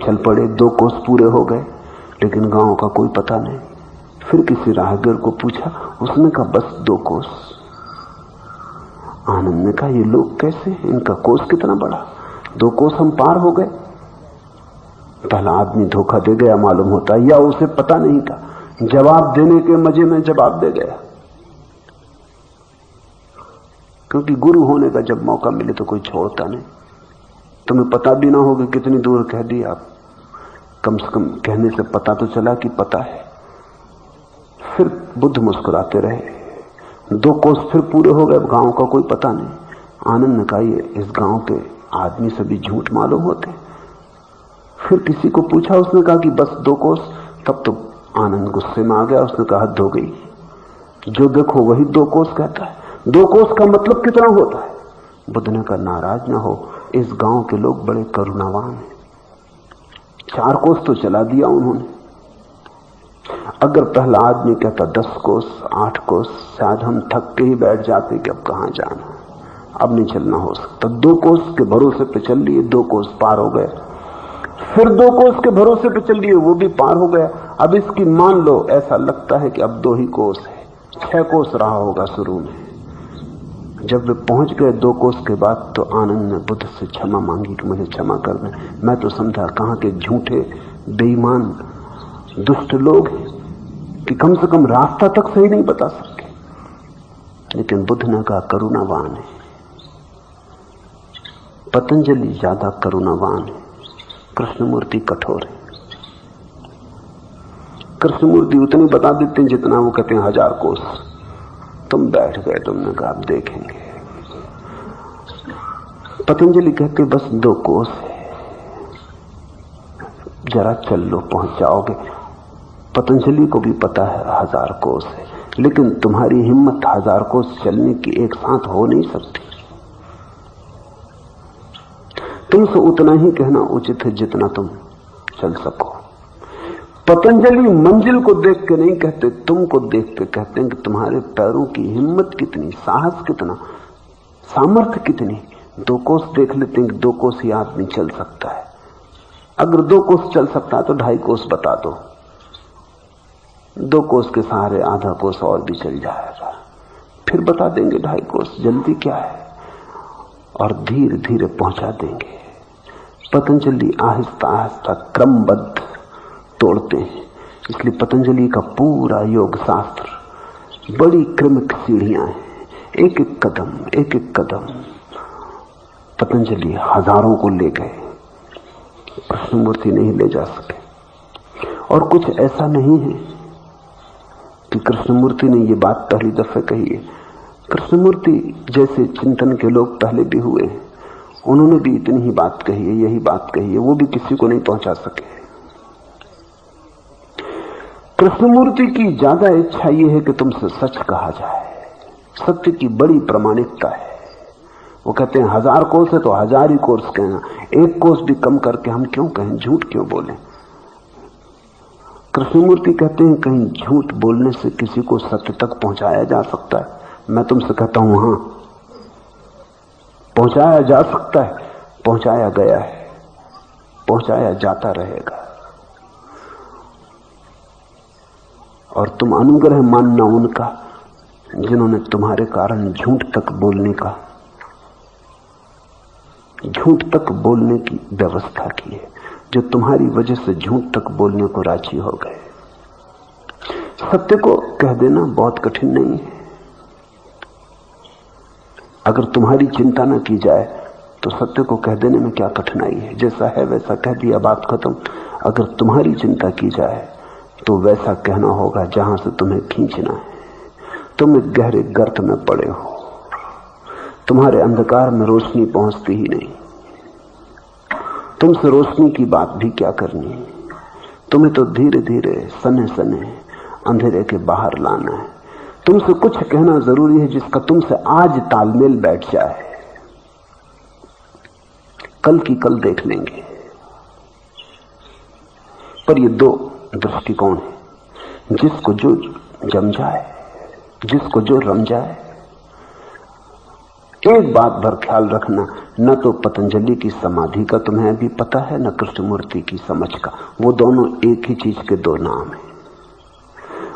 चल पड़े, 2 कोस पूरे हो गए, लेकिन गांव का कोई पता नहीं। फिर किसी राहगीर को पूछा, उसने कहा बस 2 कोस। आनंद ने कहा ये लोग कैसे, इनका कोस कितना बड़ा, 2 कोस हम पार हो गए। पहला आदमी धोखा दे गया मालूम होता, या उसे पता नहीं था, जवाब देने के मजे में जवाब दे गया। क्योंकि गुरु होने का जब मौका मिले तो कोई छोड़ता नहीं। तुम्हें पता भी ना हो कि कितनी दूर कह दिया, आप कम से कम कहने से पता तो चला कि पता है। फिर बुद्ध मुस्कुराते रहे। 2 कोस फिर पूरे हो गए, गांव का कोई पता नहीं। आनंद ने कहा ये इस गांव के आदमी से भी झूठ मालूम होते। फिर किसी को पूछा, उसने कहा कि बस 2 कोस। तब तो आनंद गुस्से में आ गया, उसने कहा हद हो गई, जो देखो वही 2 कोस कहता है, 2 कोस का मतलब कितना होता है। बुद्ध ने कहा नाराज ना हो, इस गांव के लोग बड़े करुणावान हैं, 4 कोस तो चला दिया उन्होंने। अगर पहला आदमी कहता 10 कोस 8 कोस, शायद हम थक के ही बैठ जाते कि अब कहां जाना, अब नहीं चलना हो सकता। 2 कोस के भरोसे पे चल लिए, 2 कोस पार हो गए। फिर 2 कोस के भरोसे पे चल लिए, वो भी पार हो गया। अब इसकी मान लो, ऐसा लगता है कि अब 2 ही कोस है, 6 कोस रहा होगा शुरू में। जब वे पहुंच गए 2 कोस के बाद, तो आनंद ने बुद्ध से क्षमा मांगी कि मुझे क्षमा कर दें, मैं तो समझा कहां के झूठे बेईमान दुष्ट लोग हैं कि कम से कम रास्ता तक सही नहीं बता सकते। लेकिन बुद्ध ने कहा करुणावान है, पतंजलि ज्यादा करुणावान है, कृष्णमूर्ति कठोर है। कृष्णमूर्ति उतनी बता देते हैं जितना वो कहते हैं 1000 कोस। तुम बैठ गए, तुमने कहा आप देखेंगे। पतंजलि कहते बस 2 कोस है, जरा चल लो पहुंच जाओगे। पतंजलि को भी पता है 1000 कोस है, लेकिन तुम्हारी हिम्मत 1000 कोस चलने की एक साथ हो नहीं सकती। तुमसे उतना ही कहना उचित है जितना तुम चल सको। पतंजलि मंजिल को देख के नहीं कहते, तुमको देख के कहते हैं कि तुम्हारे पैरों की हिम्मत कितनी, साहस कितना, सामर्थ्य कितनी। 2 कोस देख लेते हैं कि 2 कोस ही आदमी चल सकता है। अगर 2 कोस चल सकता है तो 2.5 कोस बता दो, 2 कोस के सहारे आधा कोस और भी चल जाएगा, फिर बता देंगे 2.5 कोस, जल्दी क्या है, और धीरे धीरे पहुंचा देंगे। पतंजलि आहिस्ता आहिस्ता क्रमबद्ध तोड़ते हैं। इसलिए पतंजलि का पूरा योग शास्त्र बड़ी क्रमिक सीढ़ियां हैं, एक एक कदम पतंजलि हजारों को ले गए, कृष्णमूर्ति नहीं ले जा सके। और कुछ ऐसा नहीं है कि कृष्णमूर्ति ने ये बात पहली दफे कही है। कृष्णमूर्ति जैसे चिंतन के लोग पहले भी हुए, उन्होंने भी इतनी ही बात कही है, यही बात कही है, वो भी किसी को नहीं पहुंचा सके। कृष्णमूर्ति की ज्यादा इच्छा यह है कि तुमसे सच कहा जाए, सत्य की बड़ी प्रामाणिकता है। वो कहते हैं 1000 कोस है तो 1000 ही कोस कहना, 1 कोस भी कम करके हम क्यों कहें, झूठ क्यों बोलें। कृष्णमूर्ति कहते हैं कहीं झूठ बोलने से किसी को सत्य तक पहुंचाया जा सकता है। मैं तुमसे कहता हूं हां, पहुंचाया जा सकता है, पहुंचाया गया है, पहुंचाया जाता रहेगा। और तुम अनुग्रह मानना उनका जिन्होंने तुम्हारे कारण झूठ तक बोलने की व्यवस्था की है, जो तुम्हारी वजह से झूठ तक बोलने को राजी हो गए। सत्य को कह देना बहुत कठिन नहीं है। अगर तुम्हारी चिंता न की जाए तो सत्य को कह देने में क्या कठिनाई है। जैसा है वैसा कह दिया, बात खत्म। अगर तुम्हारी चिंता की जाए तो वैसा कहना होगा जहां से तुम्हें खींचना है। तुम एक गहरे गर्त में पड़े हो, तुम्हारे अंधकार में रोशनी पहुंचती ही नहीं। तुमसे रोशनी की बात भी क्या करनी, तुम्हें तो धीरे धीरे सने सने अंधेरे के बाहर लाना है। तुमसे कुछ कहना जरूरी है जिसका तुमसे आज तालमेल बैठ जाए। कल की कल देख लेंगे। पर ये दो दृष्टिकोण है, जिसको जो जम जाए, जिसको जो रम जाए। एक बात भर ख्याल रखना, न तो पतंजलि की समाधि का तुम्हें अभी पता है, न कृष्णमूर्ति की समझ का। वो दोनों एक ही चीज के दो नाम हैं।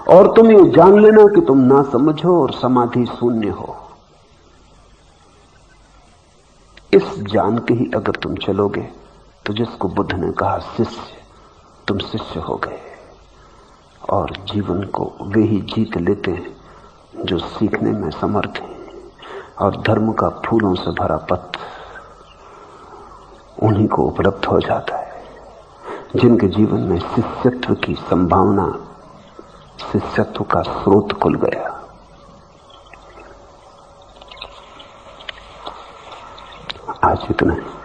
और तुम ये जान लेना कि तुम ना समझो और समाधि शून्य हो। इस जान के ही अगर तुम चलोगे तो जिसको बुद्ध ने कहा शिष्य, तुम शिष्य हो गए। और जीवन को वे ही जीत लेते हैं जो सीखने में समर्थ हैं। और धर्म का फूलों से भरा पथ उन्हीं को उपलब्ध हो जाता है, जिनके जीवन में शिष्यत्व की संभावना, शिष्यत्व का स्रोत खुल गया। आज इतना है।